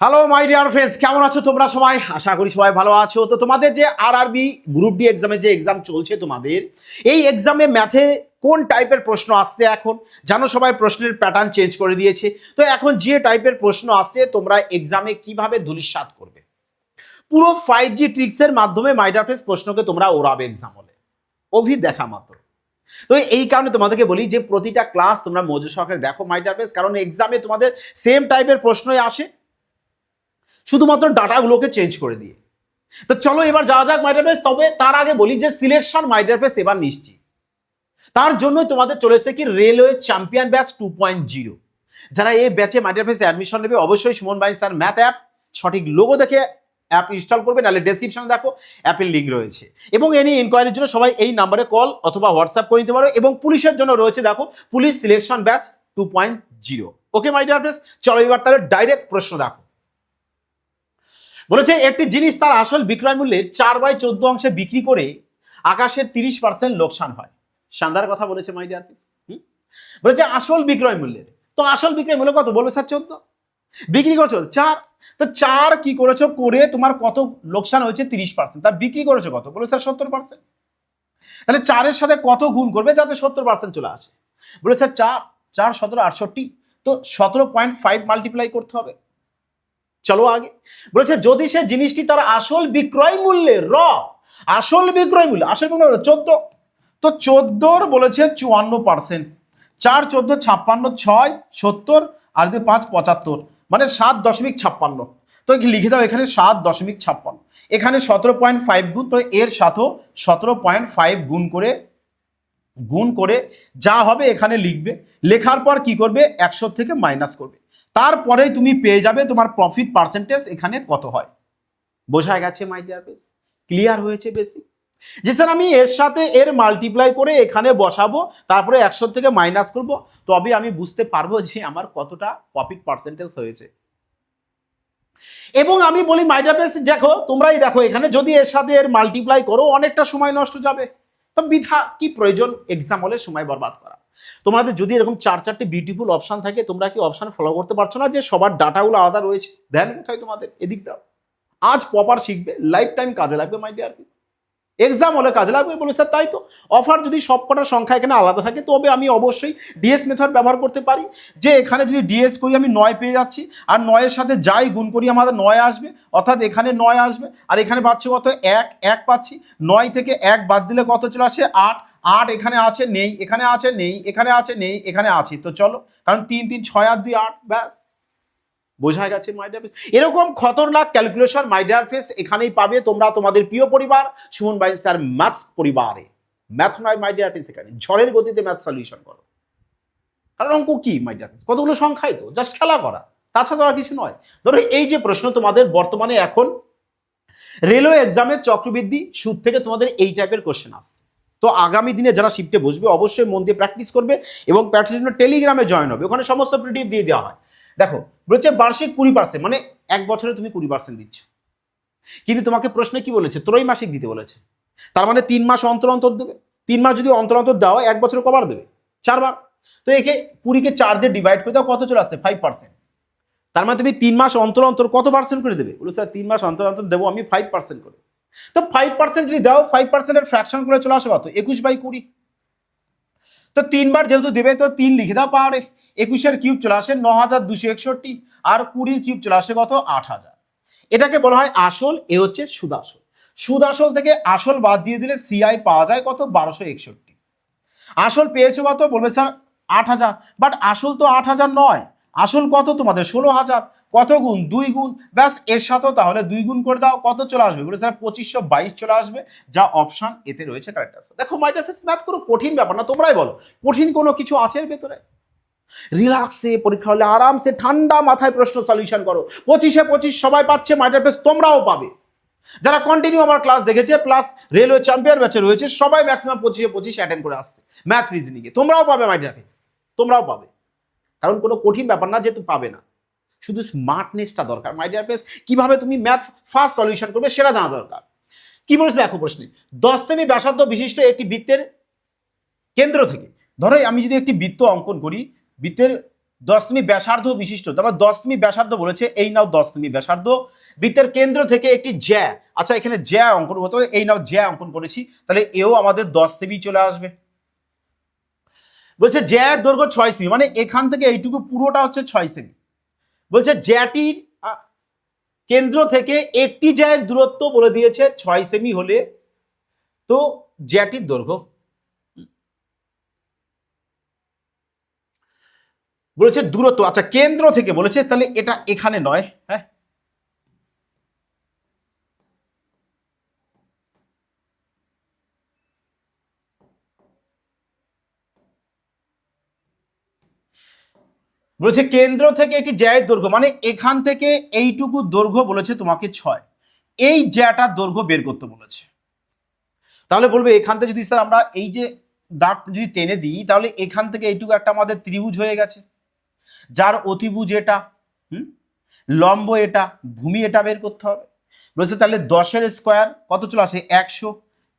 Hello my dear friends, কেমন আছো তোমরা সবাই? আশা করি সবাই ভালো আছো। তো তোমাদের যে আরআরবি গ্রুপ ডি এক্সামের যে এক্সাম চলছে তোমাদের, এই এক্সামে ম্যাথে কোন টাইপের প্রশ্ন আসছে এখন জানো সবাই? প্রশ্নের প্যাটার্ন চেঞ্জ করে দিয়েছে। তো এখন যে টাইপের প্রশ্ন আসছে তোমরা এক্সামে কিভাবে ধূলিসাৎ করবে, পুরো 5G ট্রিক্সের মাধ্যমে মাই ডিয়ার ফ্রেন্ডস প্রশ্নকে তোমরা ওড়াবে এক্সাম হলে, অভি দেখা মাত্র। তো এই কারণে তোমাদেরকে বলি যে প্রতিটা ক্লাস তোমরা মনোযোগ সহকারে দেখো মাই ডিয়ার ফ্রেন্ডস, কারণ এক্সামে তোমাদের সেম টাইপের প্রশ্নই আসে, শুধুমাত্র ডাটাগুলোকে চেঞ্জ করে দিয়ে। তো চলো এবার যাওয়া যাক মাই ডিয়ার ফ্রেন্ডস। তবে তার আগে বলি যে সিলেকশন মাই ডিয়ার ফ্রেন্ডস এবার নিশ্চিত। তার জন্যই তোমাদের চলে এসেছে কি রেলওয়ে চ্যাম্পিয়ন ব্যাচ 2.0। যারা এই ব্যাচে মাই ডিয়ার ফ্রেন্ডস অ্যাডমিশন নেবে অবশ্যই সুমন ভাই স্যার ম্যাথ অ্যাপ সঠিক লোগো দেখে অ্যাপ ইনস্টল করবে, নাহলে ডেসক্রিপশনে দেখো অ্যাপের লিঙ্ক রয়েছে। এবং এনি ইনকোয়ারির জন্য সবাই এই নাম্বারে কল অথবা হোয়াটসঅ্যাপ করে নিতে পারো। এবং পুলিশের জন্য রয়েছে দেখো পুলিশ সিলেকশন ব্যাচ 2.0। ওকে মাই ডিয়ার ফ্রেন্ডস, চলো এবার তাহলে ডাইরেক্ট প্রশ্ন দেখো। বলেছে একটি জিনিস তার আসল বিক্রয় মূল্যের 4/14 অংশে বিক্রি করে আকাশের 30% লোকসান হয়। শানদার কথা বলেছে মাই ডিয়ার ফ্রেন্ডস। বলেছে আসল বিক্রয় মূল্যের, তো আসল বিক্রয় মূল্য কত? বলবে স্যার 14, বিক্রি করছো 4। তো 4 কি করেছো করে তোমার কত লোকসান হয়েছে? 30%। তা বিক্রি করেছো কত? বলে স্যার 70%। তাহলে 4-এর সাথে কত গুণ করবে যাতে 70% চলে আসে? বলে স্যার 4 4 17 68, তো 17.5 মাল্টিপ্লাই করতে হবে। চলো আগে। বলেছে যদি সে জিনিসটি তার আসল বিক্রয় মূল্যের আসল বিক্রয় মূল্য 14, তো 14 বলেছে 54%। 4 14 56, 6 70 আর 2 5 75, মানে 7.56। তো লিখে দাও এখানে 7.56। এখানে 17.5 গুণ, তো এর সাথেও 17.5 গুণ করে যা হবে এখানে লিখবে। লেখার পর কি করবে? 100 থেকে মাইনাস করবে। তারপরেই তুমি পেয়ে যাবে তোমার প্রফিট পার্সেন্টেজ এখানে কত হয়। বোঝা গেছে মাই ডিয়ার ফ্রেন্ডস? ক্লিয়ার হয়েছে বেশি? যে স্যার আমি এর সাথে এর মাল্টিপ্লাই করে এখানে বসাবো, তারপরে 100 থেকে মাইনাস করব, তবে আমি বুঝতে পারবো যে আমার কতটা প্রফিট পার্সেন্টেজ হয়েছে। এবং আমি বলি মাই ডিয়ার ফ্রেন্ডস দেখো, তোমরাই দেখো এখানে যদি এর সাথে এর মাল্টিপ্লাই করো অনেকটা সময় নষ্ট যাবে। তো বৃথা কি প্রয়োজন এক্সাম হলে সময় বরবাদ করা? তোমাদের যদি এরকম 4-4টে বিউটিফুল অপশন থাকে, তোমরা কি অপশন ফলো করতে পারছো না যে সবার ডাটাগুলো আলাদা রয়েছে? ধ্যান কোথায় তোমাদের? এদিক দাও। আজ প্রপার শিখবে, লাইফ টাইম কাজে লাগবে মাই ডিয়ার ফ্রেন্ডস। এক্সাম হলে কাজে লাগবে। বলে স্যার তাই তো, অফার যদি সবকটার সংখ্যা এখানে আলাদা থাকে তবে আমি অবশ্যই ডিএস মেথড ব্যবহার করতে পারি। যে এখানে যদি ডিএস করি আমি 9 পেয়ে যাচ্ছি, আর 9-এর সাথে যাই গুণ করি আমাদের 9 আসবে, অর্থাৎ এখানে 9 আসবে। আর এখানে পাচ্ছি কত? 1 পাচ্ছি। 9 থেকে 1 বাদ দিলে কত চলে আসে? 8। 8 এখানে আছে নেই, এখানে আছে নেই, এখানে আছে নেই, এখানে আছে। তো চলো, কারণ 3 3 6 আর 2 8, ব্যাস। বোঝা গেছে মাই ডিয়ার ফ্রেন্ডস? এরকম খতরনাক ক্যালকুলেশন মাই ডিয়ার ফ্রেন্ডস এখানেই পাবে তোমরা তোমাদের প্রিয় পরিবার সুমন ভাই স্যার ম্যাথস পরিবারে। ম্যাথ নয় মাই ডিয়ার ফ্রেন্ডস, এখানে ঝড়ের গতিতে ম্যাথ সলিউশন করো। কারণ অঙ্ক কি মাই ডিয়ার ফ্রেন্ডস? কতগুলো সংখ্যাই তো, জাস্ট খেলা করা, তাছাড়া আর কিছু নয়। ধরো এই যে প্রশ্ন তোমাদের বর্তমানে এখন রেলওয়ে এক্সামের চক্রবৃদ্ধি সুদ থেকে তোমাদের এই টাইপের কোশ্চেন আসছে। তো আগামী দিনে যারা শিফটে বসবে অবশ্যই মন দিয়ে প্র্যাকটিস করবে, এবং প্র্যাকটিসের জন্য টেলিগ্রামে জয়েন হবে, ওখানে সমস্ত প্রিডিপ দিয়ে দেওয়া হয়। দেখো বলছে বার্ষিক 20%, মানে এক বছরে তুমি 20% দিচ্ছ। কিন্তু তোমাকে প্রশ্নে কি বলেছে? ত্রৈমাসিক দিতে বলেছে। তার মানে 3 মাস অন্তর অন্তর দেবে। 3 মাস যদি অন্তর অন্তর দেওয়া, এক বছরে কবার দেবে? 4 বার। তো একে 20-কে 4 দিয়ে ডিভাইড করে দাও, কত চলে আসছে? 5%। তার মানে তুমি 3 মাস অন্তর অন্তর কত পার্সেন্ট করে দেবে? বলো স্যার 3 মাস অন্তর অন্তর দেবো আমি 5% করে। তো 5% যদি দাও, 5%-এর ফ্র্যাকশন করে চলে আসে কত? 21/20। তো 3 বার যেহেতু দেবে, তো 3 লিখে দাও পাওয়ারে। 21-এর কিউব চলে আসে 9261, আর 20-র কিউব চলে আসে কত? 8000। এটাকে বলা হয় আসল, এ হচ্ছে সুদ আসল। সুদ আসল থেকে আসল বাদ দিয়ে দিলে সিআই পাওয়া যায় কত? 1261। আসল পেয়েছো কত? বলবে স্যার 8000, বাট আসল তো 8000 নয়, আসল কত তোমাদের? 16000। কত গুণ? 2 গুণ, ব্যাস। এর সাথেও তাহলে 2 গুণ করে দাও, কত চলে আসবে? বলে স্যার 2522 চলে আসবে, যা অপশন এতে রয়েছে কারেক্ট আছে। দেখো মাই ডিয়ার ফ্রেন্ডস, ম্যাথ কোনো কঠিন ব্যাপার না, তোমরাই বলো কঠিন কোনো কিছু আছে এর ভেতরে? রিল্যাক্সে পরীক্ষা হলে আরামসে ঠান্ডা মাথায় প্রশ্ন সলিউশন করো। 25-এ 25 সবাই পাচ্ছে, মাই ডিয়ার ফ্রেন্ডস তোমরাও পাবে। যারা কন্টিনিউ আমার ক্লাস দেখেছে প্লাস রেলওয়ে চ্যাম্পিয়ন ব্যাচে রয়েছে, সবাই ম্যাক্সিমাম 25-এ 25 অ্যাটেন্ড করে আসছে ম্যাথ রিজনিং এ। তোমরাও পাবে মাই ডিয়ার ফ্রেন্ডস, তোমরাও পাবে। কারণ কোনো কঠিন ব্যাপার না, যেহেতু পাবে না, শুধু স্মার্টনেসটা দরকার মাই ডিয়ার ফ্রেন্ডস। কিভাবে তুমি ম্যাথ ফাস্ট সলিউশন করবে সেটা জানা দরকার। কি বলেছে দেখো প্রশ্নে, 10 সেমি ব্যাসার্ধ বিশিষ্ট একটি বৃত্তের কেন্দ্র থেকে, ধরো আমি যদি একটি বৃত্ত অঙ্কন করি, বৃত্তের 10 সেমি ব্যাসার্ধ বিশিষ্ট, তারপর 10 সেমি ব্যাসার্ধ বলেছে, এই নাও 10 সেমি ব্যাসার্ধ, বৃত্তের কেন্দ্র থেকে একটি জ্যা, আচ্ছা এখানে জ্যা অঙ্কন করতে হবে, এই নাও জ্যা অঙ্কন করেছি, তাহলে এও আমাদের 10 সেমি চলে আসবে। বলছে জ্যা দৈর্ঘ্য 6 সেমি, মানে এখান থেকে এইটুকু পুরোটা হচ্ছে 6 সেমি। বলছে জ্যাটির কেন্দ্র থেকে একটি জ্যায়ের দূরত্ব বলে দিয়েছে 6 সেমি হলে তো জ্যাটির দৈর্ঘ্য বলেছে দূরত্ব, আচ্ছা কেন্দ্র থেকে বলেছে, তাহলে এটা এখানে নয়, হ্যাঁ বলেছে কেন্দ্র থেকে একটি জ্যায়ের দৈর্ঘ্য, মানে এখান থেকে এইটুকু দৈর্ঘ্য বলেছে তোমাকে 6, এই জ্যাটার দৈর্ঘ্য বের করতে বলেছে। তাহলে বলবে এখান থেকে যদি স্যার আমরা এই যে দাগ যদি টেনে দিই, তাহলে এখান থেকে এইটুকু একটা আমাদের ত্রিভুজ হয়ে গেছে, যার অতিভুজ এটা, লম্ব এটা, ভূমি এটা বের করতে হবে। বলছে তাহলে 10-এর স্কোয়ার কত চলে আসে 100,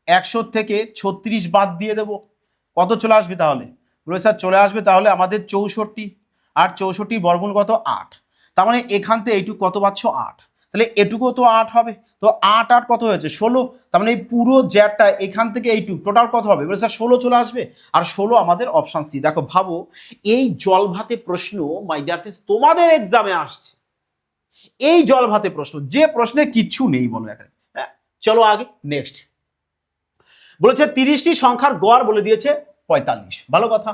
100 থেকে 36 বাদ দিয়ে দেব, কত চলে আসবে তাহলে? বলছে স্যার চলে আসবে তাহলে আমাদের 64, আর 64 বর্গমূল কত 8, তার মানে এখান থেকে এইটুকু কত পাচ্ছ 8, তাহলে এটুকুও তো 8 হবে, তো 8 8 কত হয়েছে 16, তার মানে এই পুরো জ্যাটা এখান থেকে এইটুকু টোটাল কত হবে? বলে স্যার 16 চলে আসবে, আর 16 আমাদের অপশন সি। দেখো ভাবো এই জল ভাতে প্রশ্ন মাই ডিয়ার ফ্রেন্ডস তোমাদের এক্সামে আসছে, এই জল ভাতে প্রশ্ন, যে প্রশ্নে কিচ্ছু নেই বলো এখানে। হ্যাঁ চলো আগে নেক্সট। বলেছে 30টি সংখ্যার গড় বলে দিয়েছে 45, ভালো কথা,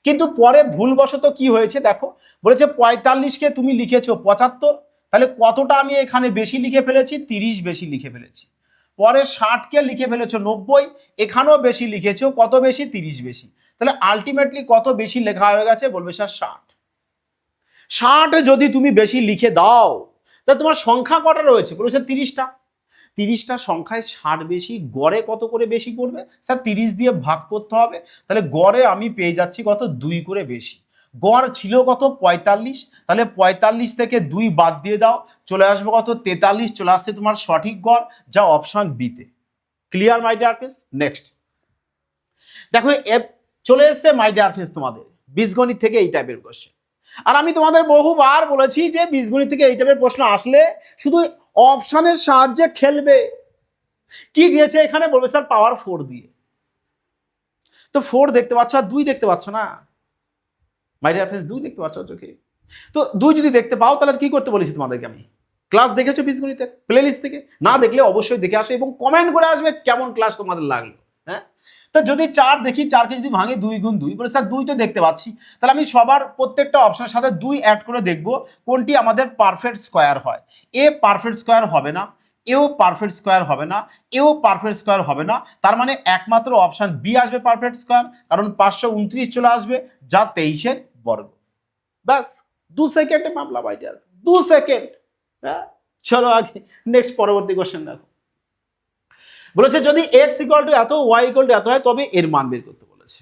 কিন্তু পরে ভুলবশত কি হয়েছে দেখো, বলেছে 45কে তুমি লিখেছো 75, তাহলে কতটা আমি এখানে বেশি লিখে ফেলেছি? 30 বেশি লিখে ফেলেছি। পরে 60কে লিখে ফেলেছো 90, এখানেও বেশি লিখেছো, কত বেশি? 30 বেশি। তাহলে আলটিমেটলি কত বেশি লেখা হয়ে গেছে? বলবে স্যার 60। 60 যদি তুমি বেশি লিখে দাও তাহলে তোমার সংখ্যা কটা রয়েছে? বলেছে 30টা। 30টা সংখ্যায় 60 বেশি, গড়ে কত করে বেশি পড়বে? স্যার 30 দিয়ে ভাগ করতে হবে, তাহলে গড়ে আমি পেয়ে যাচ্ছি কত? 2 করে বেশি। গড় ছিল কত? 45, তাহলে 45 থেকে 2 বাদ দিয়ে দাও, চলে আসবে কত? 43, চলে আসছে তোমার সঠিক গড়, যা অপশন বিতে। Clear my dear friends? Next দেখো চলে এসছে মাই ডিয়ার ফ্রেন্ডস তোমাদের বীজগণিত থেকে এই টাইপের কোশ্চেন। আর আমি তোমাদের বহুবার বলেছি যে বীজগণিত থেকে এই টাইপের প্রশ্ন আসলে শুধু অপশনের সাহায্যে খেলবে। কি দিয়েছে এখানে? বলবে স্যার পাওয়ার 4 দিয়ে, তো 4 দেখতে পাচ্ছ আর 2 দেখতে পাচ্ছ না মাই ডিয়ার ফ্রেন্ডস, 2 দেখতে পাচ্ছ চোখে, তো 2 যদি দেখতে পাও তাহলে কি করতে বলেছি তোমাদেরকে আমি? ক্লাস দেখেছো বীজগণিতের প্লেলিস্ট থেকে? না দেখলে অবশ্যই দেখে আসো এবং কমেন্ট করে আসবে কেমন ক্লাস তোমাদের লাগলো। হ্যাঁ তো যদি 4 দেখি, 4কে যদি ভাঙে 2 গুণ 2, বলে স্যার 2 তো দেখতে পাচ্ছি, তাহলে আমি সবার প্রত্যেকটা অপশনের সাথে 2 অ্যাড করে দেখব কোনটি আমাদের পারফেক্ট স্কোয়ার হয়। এ পারফেক্ট স্কোয়ার হবে না, এও পারফেক্ট স্কোয়ার হবে না, এও পারফেক্ট স্কোয়ার হবে না, তার মানে একমাত্র অপশন বি আসবে পারফেক্ট স্কোয়ার, কারণ 529 চলে আসবে, যা 23-এর বর্গ। ব্যাস 2 সেকেন্ডে মামলা বাইটার, 2 সেকেন্ড। হ্যাঁ চলো আগে নেক্সট পরবর্তী কোশ্চেন দেখো। বলেছে যদি এক্স ইকুয়াল টু এত, ওয়াই ইকুয়াল টু এত হয় তবে এর মান বের করতে বলেছে।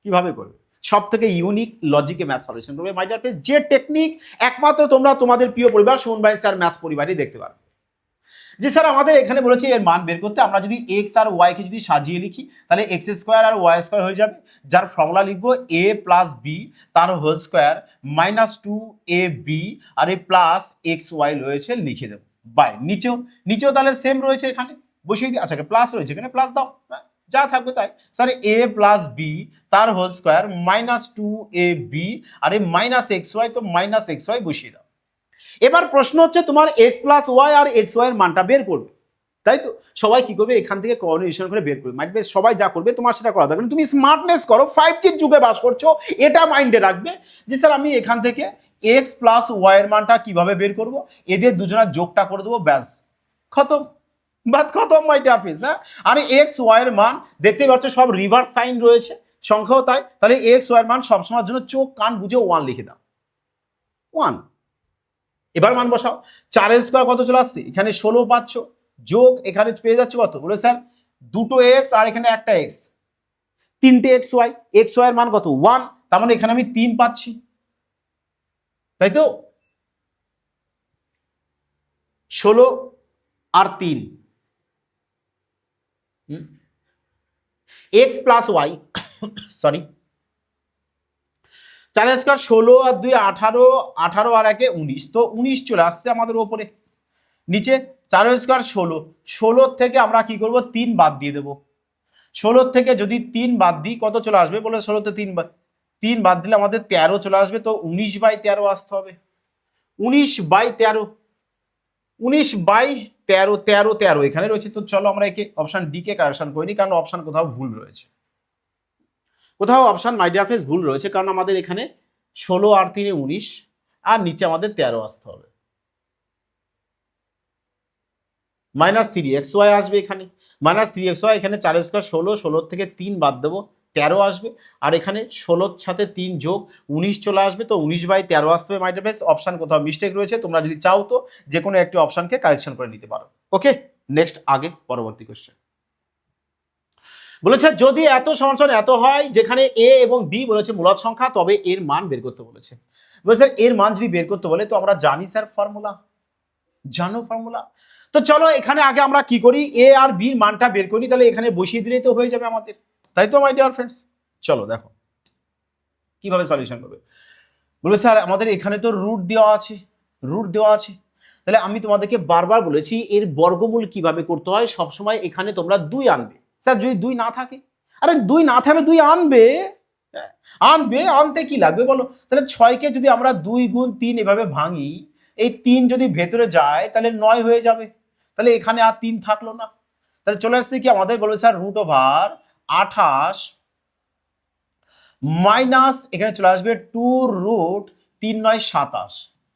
কিভাবে করবে? সব থেকে ইউনিক লজিকে ম্যাথ সলিউশন করবে মাই ডিয়ার ফ্রেন্ডস, যে টেকনিক একমাত্র তোমরা তোমাদের প্রিয় পরিবার সুমন ভাই স্যার ম্যাথস পরিবারই দেখতে পারবে। যে স্যার আমাদের এখানে বলেছে এর মান বের করতে, আমরা যদি এক্স আর ওয়াই কে যদি সাজিয়ে লিখি তাহলে এক্স স্কোয়ার আর ওয়াই স্কোয়ার হয়ে যাবে, যার ফর্মুলা লিখবো এ প্লাস বি তার হোল স্কোয়ার মাইনাস 2ab আর এ প্লাস এক্স ওয়াই রয়েছে লিখে দেবো বাই নিচেও, নিচেও তাহলে সেম রয়েছে এখানে বসিয়ে দিই, আচ্ছা প্লাস রয়েছে এখানে প্লাস দাও, যা থাকবে তাই। স্যার এ প্লাস বি তার হোল স্কোয়ার মাইনাস 2ab আর এই মাইনাস এক্স ওয়াই, তো মাইনাস এক্স ওয়াই বসিয়ে দাও। এবার প্রশ্ন হচ্ছে তোমার এক্স প্লাস ওয়াই আর এক্স ওয়াই এর মানটা বের করবে, তাই তো? সবাই কি করবে? এখান থেকে কোঅর্ডিনেশন করে বের করবে। মাইন্ড সবাই যা করবে তোমার সেটা করা দরকার, তুমি স্মার্টনেস করো, 5G যুগে বাস করছো, এটা মাইন্ডে রাখবে যে স্যার আমি এখান থেকে এক্স প্লাস ওয়াই এর মানটা কিভাবে বের করব, এদের দুজনের যোগটা করে দেবো, ব্যাস খতম, বাদ খতম মাই ডিয়ার ফ্রেন্ডস। হ্যাঁ আর এক্স ওয়াই এর মান দেখতেই পাচ্ছ সব রিভার্স সাইন রয়েছে, সংখ্যাও তাই, তাহলে এক্স ওয়াই এর মান সবসময়ের জন্য চোখ কান বুঝে 1 লিখে দাও, 1। এবার মান বসাও, 4 স্কোয়ার কত চলে আসছে? এখানে 16 পাচ্ছ, যোগ এখানে পেয়ে যাচ্ছে কত? বলে স্যার দুটো এক্স আর এখানে একটা এক্স, 3টে এক্স ওয়াই, এক্স ওয়াই এর মান কত? 1, তার মানে এখানে আমি 3 পাচ্ছি, তাই তো? 16 আর 3 x plus y, sorry 4 square 16 আর 2 18, 18 আর 1 19, তো 19 চলে আসছে আমাদের ওপরে। নিচে 4 স্কোয়ার 16, 16 থেকে আমরা কি করব 3 বাদ দিয়ে দেবো। 16 থেকে যদি 3 বাদ দিই কত চলে আসবে বলে, 16 তে 3 বাদ দিলে আমাদের 13 চলে আসবে, তো 19/13 আসতে হবে। 19/13, 19/13, 13 13 এখানে রয়েছে। তো চলো আমরা একে অপশন ডি কে কারেকশন করিনি, কারণ অপশন কোথাও ভুল রয়েছে, কোথাও অপশন মাই ডিয়ার ফ্রেন্ডস ভুল রয়েছে, কারণ আমাদের এখানে 16 আর 3 19 আর নিচে আমাদের 13 আসতে হবে। -3xy আসবে এখানে, -3xy এখানে 4 স্কোয়ার 16, 16 থেকে 3 বাদ দেবো 13 আসবে, আর এখানে 16 সাথে 3 যোগ 19 চলে আসবে, তো 19/13 আসতে হবে। মাই ডিয়ার ফ্রেন্ডস অপশন কোথাও মিস্টেক রয়েছে, তোমরা যদি চাও তো যে কোনো একটি অপশনকে কারেকশন করে নিতে পারো। ওকে, নেক্সট আগে পরবর্তী কোশ্চেন বলেছে যদি এত সমান এত হয়, যেখানে এ এবং বি বলেছে মূলদ সংখ্যা, তবে এর মান বের করতে বলেছে। বলেছে এর মান যদি বের করতে বলে, তো আমরা জানি স্যার ফর্মুলা, জানো ফর্মুলা। তো চলো এখানে আগে আমরা কি করি, এ আর বির মানটা বের করি, তাহলে এখানে বসিয়ে দিলেই তো হয়ে যাবে আমাদের, তাই তো মাই ডিয়ার ফ্রেন্ডস। চলো দেখো কিভাবে সলিউশন করবে। বলে স্যার আমাদের এখানে তো রুট দেওয়া আছে, রুট দেওয়া আছে, তাহলে আমি তোমাদেরকে বারবার বলেছি এর বর্গমূল কিভাবে করতে হয়। সবসময় এখানে তোমরা 2 আনবে। স্যার যদি 2 না থাকে, আরে 2 না থাকলে 2 আনবে, আনবে, আনতে কি লাগবে বলো। তাহলে 6কে যদি আমরা 2 গুণ 3 এভাবে ভাঙি, এই 3 যদি ভেতরে যায় তাহলে 9 হয়ে যাবে, তাহলে এখানে আর 3 থাকলো না। তাহলে চলে আসছে কি আমাদের, বলবে স্যার √28 মাইনাস এখানে চলে আসবে 2√3 9 27,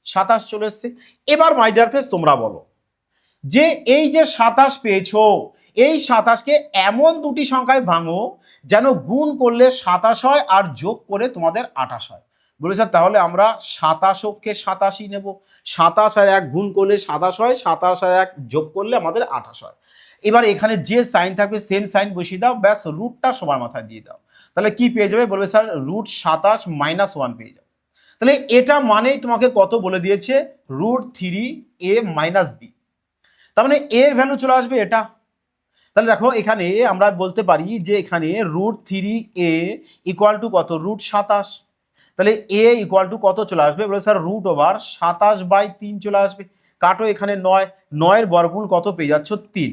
27 চলে এসছে। এবার মাই ডিয়ার ফ্রেন্ডস তোমরা বলো যে এই যে 27 পেয়েছো, এই 27কে এমন দুটি সংখ্যায় ভাঙো যেন গুণ করলে 27 হয় আর যোগ করে তোমাদের 28 হয়। বলে স্যার তাহলে আমরা 27কে 87 নেব, 27 আর 1 গুণ করলে 27 হয়, 27 আর 1 যোগ করলে আমাদের 28 হয়। এবার এখানে যে সাইন থাকবে সেম সাইন বসিয়ে দাও, ব্যাস রুটটা সবার মাথায় দিয়ে দাও, তাহলে কি পেয়ে যাবে, বলবে স্যার √27 - 1 পেয়ে যাবে। তাহলে এটা মানেই তোমাকে কত বলে দিয়েছে, √3a - b, তার মানে এর ভ্যালু চলে আসবে এটা। তাহলে দেখো এখানে আমরা বলতে পারি যে এখানে √3a = কত, √27, তাহলে a = কত চলে আসবে, বলে স্যার √27/3 চলে আসবে। কাটো এখানে 9, 9 এর বর্গমূল কত পেয়ে যাচ্ছ 3,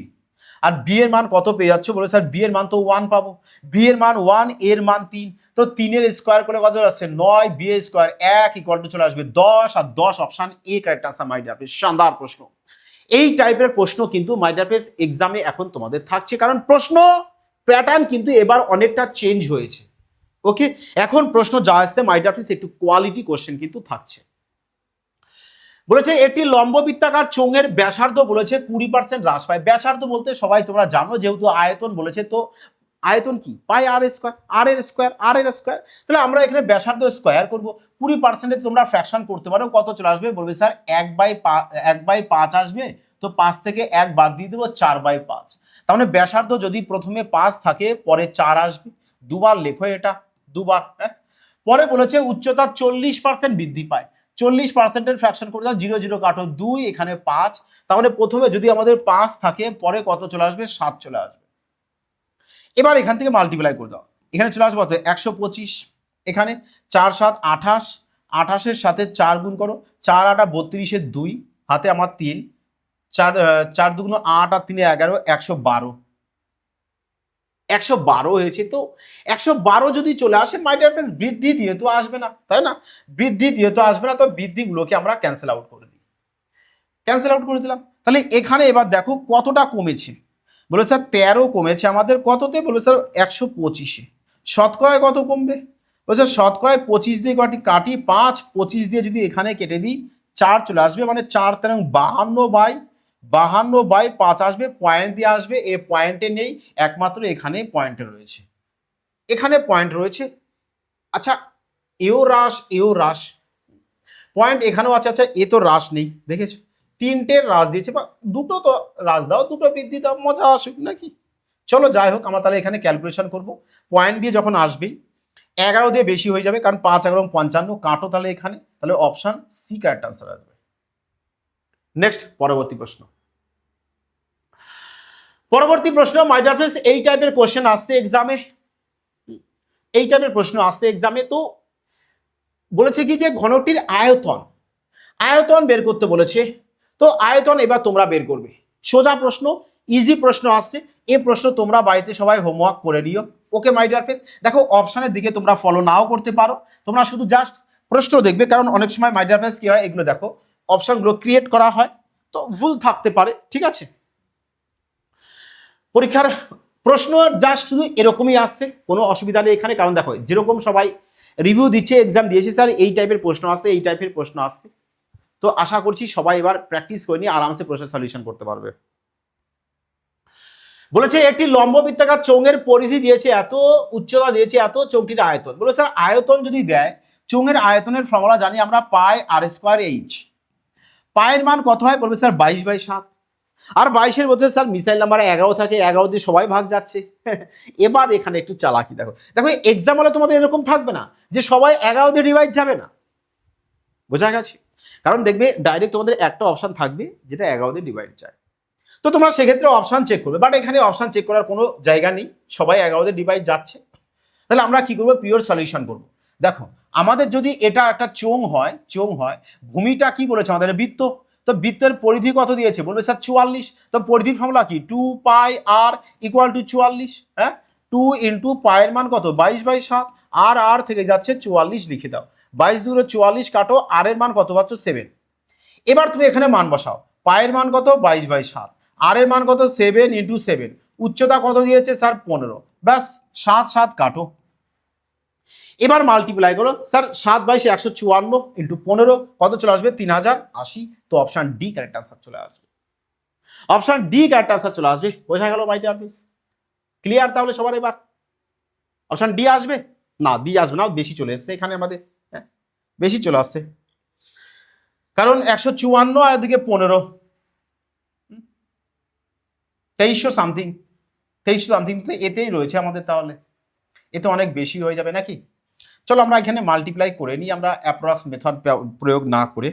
আর বি এর মান কত পেয়ে যাচ্ছ, বলে স্যার বি এর মান তো 1 পাবো, বি এর মান 1, এর মান 3, তো 3 এর স্কোয়ার করলে কত আসছে 9, বি এর স্কোয়ার 1 = চলে আসবে 10, আর 10 অপশন এ correct answer my dear friends. শানদার প্রশ্ন, এই টাইপের প্রশ্ন কিন্তু মাই ডিয়ার ফ্রেন্ডস এক্সামে এখন তোমাদের থাকছে, কারণ প্রশ্ন প্যাটার্ন কিন্তু এবার অনেকটা চেঞ্জ হয়েছে। ওকে, এখন প্রশ্ন যা আসছে মাই ডিয়ার ফ্রেন্ডস একটু কোয়ালিটি কোশ্চেন কিন্তু থাকছে। বলেছে একটি লম্ব বৃত্তাকার চোঙের ব্যাসার্ধ বলেছে 20% হ্রাস পায়। ব্যাসার্ধ বলতে সবাই তোমরা জানো, যেহেতু আয়তন বলেছে, তো আয়তন কি পাই আর স্কোয়ার, আর এর স্কোয়ার, আর এর স্কোয়ার, তাহলে আমরা এখানে ব্যাসার্ধ স্কোয়ার করবো। 20% তোমরা ফ্র্যাকশন করতে পারো, কত চলে আসবে, বলবে স্যার 1/5 আসবে, তো 5 থেকে 1 বাদ দিয়ে দেবো 4/5। তার মানে ব্যাসার্ধ যদি প্রথমে 5 থাকে পরে 4 আসবে, দুবার লেখো এটা, দুবার। হ্যাঁ, পরে বলেছে উচ্চতা 40% বৃদ্ধি পায়। 40% ফ্র্যাকশন করে দাও, 0 0 কাটো 2, এখানে 5, তার মানে প্রথমে যদি আমাদের 5 থাকে পরে কত চলে আসবে, 7 চলে আসবে। এবার এখান থেকে মাল্টিপ্লাই করে দাও, এখানে চলে আসবে 125, এখানে 4 7 28, 28-এর সাথে 4 গুণ করো, 4 8 32, 2 হাতে আমার 3, 4 2 8 আর 3 11, 112, 112 হয়েছে। তো 112 যদি চলে আসে মাই ডিয়ার ফ্রেন্ডস, বৃদ্ধি দিয়ে তো আসবে না, তাই না, বৃদ্ধি দিয়ে তো আসবে না, তো বৃদ্ধিগুলোকে আমরা ক্যান্সেল আউট করে দিই, ক্যান্সেল আউট করে দিলাম। তাহলে এখানে এবার দেখো কতটা কমেছে, বলে স্যার 13 কমেছে আমাদের, কততে, বলে স্যার 125-এ। শতকরায় কত কমবে, বলে স্যার শতকরায় 25 দিয়ে কটি কাটি, 5, 25 দিয়ে যদি এখানে কেটে দিই 4 চলে আসবে, মানে 4 তেরং 52/5 আসবে, পয়েন্ট দিয়ে আসবে, এ পয়েন্টে নেই, একমাত্র এখানে পয়েন্টে রয়েছে, এখানে পয়েন্ট রয়েছে। আচ্ছা এও হ্রাস, পয়েন্ট এখানেও আছে, আচ্ছা এ তো হ্রাস নেই, দেখেছো 3টে হ্রাস দিয়েছে, বা 2টো তো হ্রাস দাও, 2টো বৃদ্ধি দাও, মজা আসুক নাকি। চলো যাই হোক, আমরা তাহলে এখানে ক্যালকুলেশন করব, পয়েন্ট দিয়ে যখন আসবেই 11 দিয়ে বেশি হয়ে যাবে, কারণ 5 11 55, কাটো তাহলে এখানে, তাহলে অপশন সি কারেক্ট আনসার আসবে। নেক্সট পরবর্তী প্রশ্ন, পরবর্তী প্রশ্ন মাই ডিয়ার ফ্রেন্ডস, এই টাইপের কোশ্চেন আসছে এক্সামে, এই টাইপের প্রশ্ন আসছে এক্সামে। তো বলেছে কি যে ঘনকটির আয়তন, আয়তন বের করতে বলেছে। তো আয়তন এবার তোমরা বের করবে, সোজা প্রশ্ন, ইজি প্রশ্ন আসছে। এই প্রশ্ন তোমরা বাড়িতে সবাই হোমওয়ার্ক করে নিও। ওকে মাই ডিয়ার ফ্রেন্ডস, দেখো অপশনের দিকে তোমরা ফলো নাও করতে পারো, তোমরা শুধু জাস্ট প্রশ্ন দেখবে, কারণ অনেক সময় মাই ডিয়ার ফ্রেন্ডস কি হয়, এগুলো দেখো অপশনগুলো ক্রিয়েট করা হয় তো ভুল থাকতে পারে, ঠিক আছে। পরীক্ষার প্রশ্ন জাস্ট শুধু এরকমই আসছে, কোনো অসুবিধা নেই এখানে, কারণ দেখো যেরকম সবাই রিভিউ দিচ্ছে, এক্সাম দিয়েছে, স্যার এই টাইপের প্রশ্ন আসছে, এই টাইপের প্রশ্ন আসছে। তো আশা করছি সবাই এবার প্র্যাকটিস করে নিয়ে আরামসে প্রশ্ন সলিউশন করতে পারবে। বলেছে একটি লম্ব বৃত্তাকার চোঙের পরিধি দিয়েছে এত, উচ্চতা দিয়েছে এত, চোঙটির আয়তন। বলে স্যার আয়তন যদি দেয়, চোঙের আয়তনের ফর্মুলা জানি আমরা, পাই আর স্কোয়ার এইচ। পায়ের মান কত হয়? বলবে স্যার 22/7। আর 22-এর মধ্যে স্যার মিসাইল নাম্বার 11 থাকে, 11 দিয়ে সবাই ভাগ যাচ্ছে। এবার এখানে একটু চালাকি দেখো, দেখো এক্সাম হলে তোমাদের এরকম থাকবে না যে সবাই 11 দিয়ে ডিভাইড যাবে না, বোঝা গেছে? কারণ দেখবে ডাইরেক্ট তোমাদের একটা অপশন থাকবে যেটা 11 দিয়ে ডিভাইড যায়, তো তোমরা সেক্ষেত্রে অপশন চেক করবে, বাট এখানে অপশন চেক করার কোনো জায়গা নেই, সবাই 11 দিয়ে ডিভাইড যাচ্ছে। তাহলে আমরা কি করবো? পিওর সলিউশন করবো। দেখো আমাদের যদি এটা একটা চোঙ হয়, ভূমিটা কি বলেছে আমাদের? বৃত্ত। তো বৃত্তের পরিধি কত দিয়েছে? বলবে স্যার 44। তো পরিধির ফর্মুলা কি? 2πr = 44। হ্যাঁ, 2 × পায়ের মান কত? 22/7। আর থেকে যাচ্ছে 44 লিখে দাও, 22 × 44 কাটো, আর এর মান কত পাচ্ছ? 7। এবার তুমি এখানে মান বসাও, পায়ের মান কত? 22/7, আর এর মান কত? 7 × 7। উচ্চতা কত দিয়েছে স্যার? 15। ব্যাস 7 কাটো, এবার মাল্টিপ্লাই করো। স্যার 7/154 × 15 কত চলে আসবে? 3080। তো অপশন ডি কারেক্ট আনসার চলে আসবে, অপশন ডি কারেক্ট আনসার চলে আসবে। বোঝা গেল মাই ডিয়ার ফ্রেন্ডস? ক্লিয়ার তাহলে সবার? এবার অপশন ডি আসবে না, ডি আসবে না, বেশি চলে এসছে এখানে আমাদের, হ্যাঁ বেশি চলে আসছে, কারণ 154 আর এদিকে 15, 2300 সামথিং, 2300 সামথিং এতেই রয়েছে আমাদের, তাহলে এ তো অনেক বেশি হয়ে যাবে নাকি? চলো আমরা এখানে মাল্টিপ্লাই করে নিই, আমরা অ্যাপ্রক্স মেথড প্রয়োগ না করে।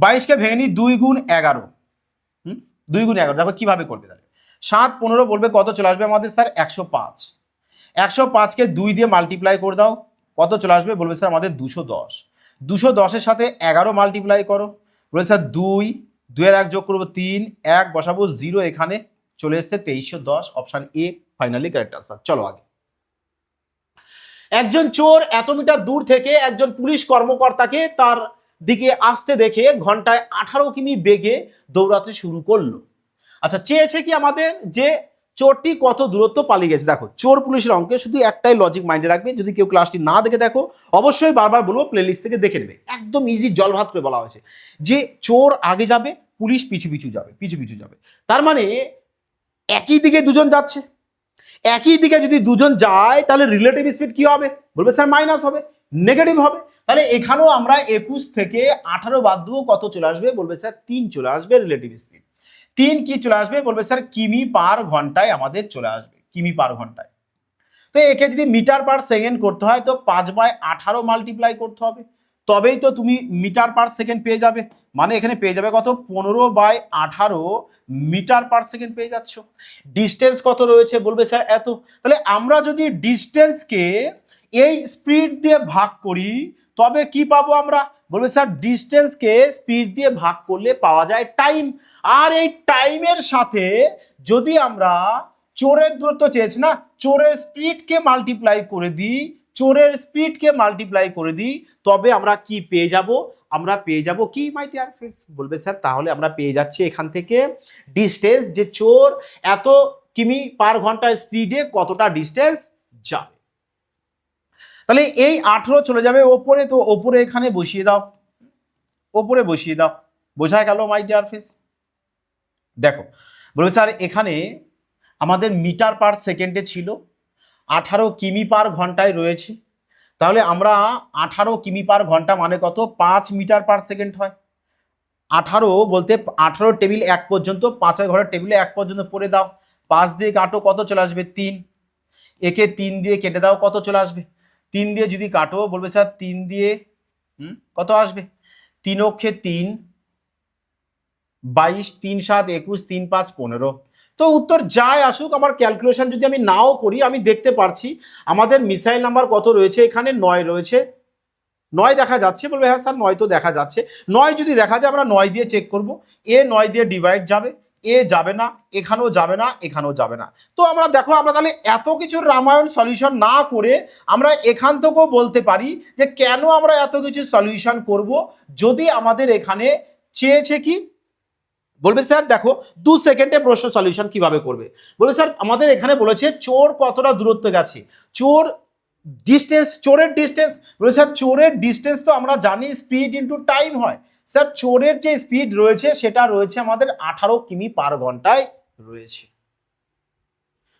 22কে ভেঙে নিই 2 × 11, 2 × 11 দেখো কিভাবে করবে। তাহলে 7 15 বলবে কত চলে আসবে আমাদের? স্যার 105। 105কে 2 দিয়ে মাল্টিপ্লাই করে দাও, কত চলে আসবে? বলবে স্যার আমাদের 210। 210-এর সাথে 11 মাল্টিপ্লাই করো, বলবে স্যার 2, 2 এর 1 যোগ করবো 3, 1 বসাবো 0, এখানে চলে এসছে 2310। Option A finally correct answer. চলো আগে। একজন চোর এত মিটার দূর থেকে একজন পুলিশ কর্মকর্তাকে তার দিকে আসতে দেখে ঘন্টায় 18 কিমি বেগে দৌড়াতে শুরু করলো। আচ্ছা, চেয়েছে কি আমাদের যে চোরটি কত দূরত্ব পালিয়ে গেছে। দেখো চোর পুলিশের অঙ্কে শুধু একটাই লজিক মাইন্ডে রাখবে, যদি কেউ ক্লাসটি না দেখে দেখো অবশ্যই বারবার বলবো প্লেলিস্ট থেকে দেখে নেবে, একদম ইজি জল ভাত করে বলা হয়েছে যে চোর আগে যাবে, পুলিশ পিছু পিছু যাবে, তার মানে একই দিকে দুজন যাচ্ছে, একই দিকে যদি দুজন যায় তাহলে রিলেটিভ স্পিড কি হবে? বলবে স্যার মাইনাস হবে, নেগেটিভ হবে। তাহলে এখানেও আমরা 21 থেকে 18 বাদ দেবো, কত চলে আসবে? বলবে স্যার 3 চলে আসবে রিলেটিভ স্পিড। 3 কি চলে আসবে? বলবে স্যার কিমি পার ঘন্টায় আমাদের চলে আসবে, কিমি পার ঘন্টায়। তো একে যদি মিটার পার সেকেন্ড করতে হয় তো 5/18 মাল্টিপ্লাই করতে হবে, তবেই তো তুমি মিটার পার সেকেন্ড পেয়ে যাবে। মানে এখানে পেয়ে যাবে কত? 15/18 মিটার পার সেকেন্ড পেয়ে যাচ্ছ। ডিস্টেন্স কত রয়েছে? বলবে স্যার এত। তাহলে আমরা যদি ডিস্টেন্সকে এই স্পিড দিয়ে ভাগ করি তবে কি পাবো আমরা? বলবে স্যার ডিস্টেন্সকে স্পিড দিয়ে ভাগ করলে পাওয়া যায় টাইম, আর এই টাইমের সাথে যদি আমরা চোরের দূরত্ব চেয়েছি না, চোরের স্পিডকে মাল্টিপ্লাই করে দিই, তবে আমরা কি পেয়ে যাব? আমরা পেয়ে যাব কি মাই ডিয়ার ফ্রেন্ডস? বলবে স্যার তাহলে আমরা পেয়ে যাচ্ছি এখান থেকে ডিস্টেন্স, যে চোর এত কিমি পার ঘন্টা স্পিডে কতটা ডিস্টেন্স যাবে। তাহলে এই 18 চলে যাবে ওপরে, তো ওপরে এখানে বসিয়ে দাও, বোঝা গেল মাই ডিয়ার ফ্রেন্ডস? দেখো বলবে স্যার এখানে আমাদের মিটার পার সেকেন্ডে ছিল, 18 কিমি পার ঘন্টায় রয়েছে, তাহলে আমরা 18 কিমি পার ঘন্টা মানে কত? 5 মিটার পার সেকেন্ড হয়। 18 বলতে 18 টেবিল 1 পর্যন্ত, 5 ঘরের টেবিলে 1 পর্যন্ত পড়ে দাও, 5 দিয়ে কাটো, কত চলে আসবে? 3। একে 3 দিয়ে কেটে দাও, কত চলে আসবে? 3 দিয়ে যদি কাটো, বলবে স্যার 3 দিয়ে কত আসবে? 3 অক্ষে 3, 22, 3 7 21, 3 5 15। তো উত্তর যাই আসুক, আমার ক্যালকুলেশন যদি আমি নাও করি, আমি দেখতে পারছি আমাদের মিসাইল নাম্বার কত রয়েছে, এখানে 9 রয়েছে, 9 দেখা যাচ্ছে, বলবে হ্যাঁ স্যার 9 তো দেখা যাচ্ছে। 9 যদি দেখা যায় আমরা 9 দিয়ে চেক করব, এ 9 দিয়ে ডিভাইড যাবে, এ যাবে না, এখানেও যাবে না, এখানেও যাবে না। তো আমরা দেখো আমরা তাহলে এত কিছু রামায়ণ সলিউশন না করে আমরা এখান থেকেও বলতে পারি যে কেন আমরা এত কিছু সলিউশন করব, যদি আমাদের এখানে চেয়েছে কি, বলবে স্যার দেখো 2 সেকেন্ডে প্রশ্ন সলিউশন কিভাবে করবে। বলবে স্যার আমাদের এখানে বলেছে চোর কতটা দূরত্ব গেছে, চোর ডিস্টেন্স, চোরের ডিস্টেন্স। বলবে স্যার চোরের ডিস্টেন্স তো আমরা জানি স্পিড ইনটু টাইম হয়। স্যার চোরের যে স্পিড রয়েছে সেটা রয়েছে আমাদের 18 কিমি পার ঘন্টায় রয়েছে।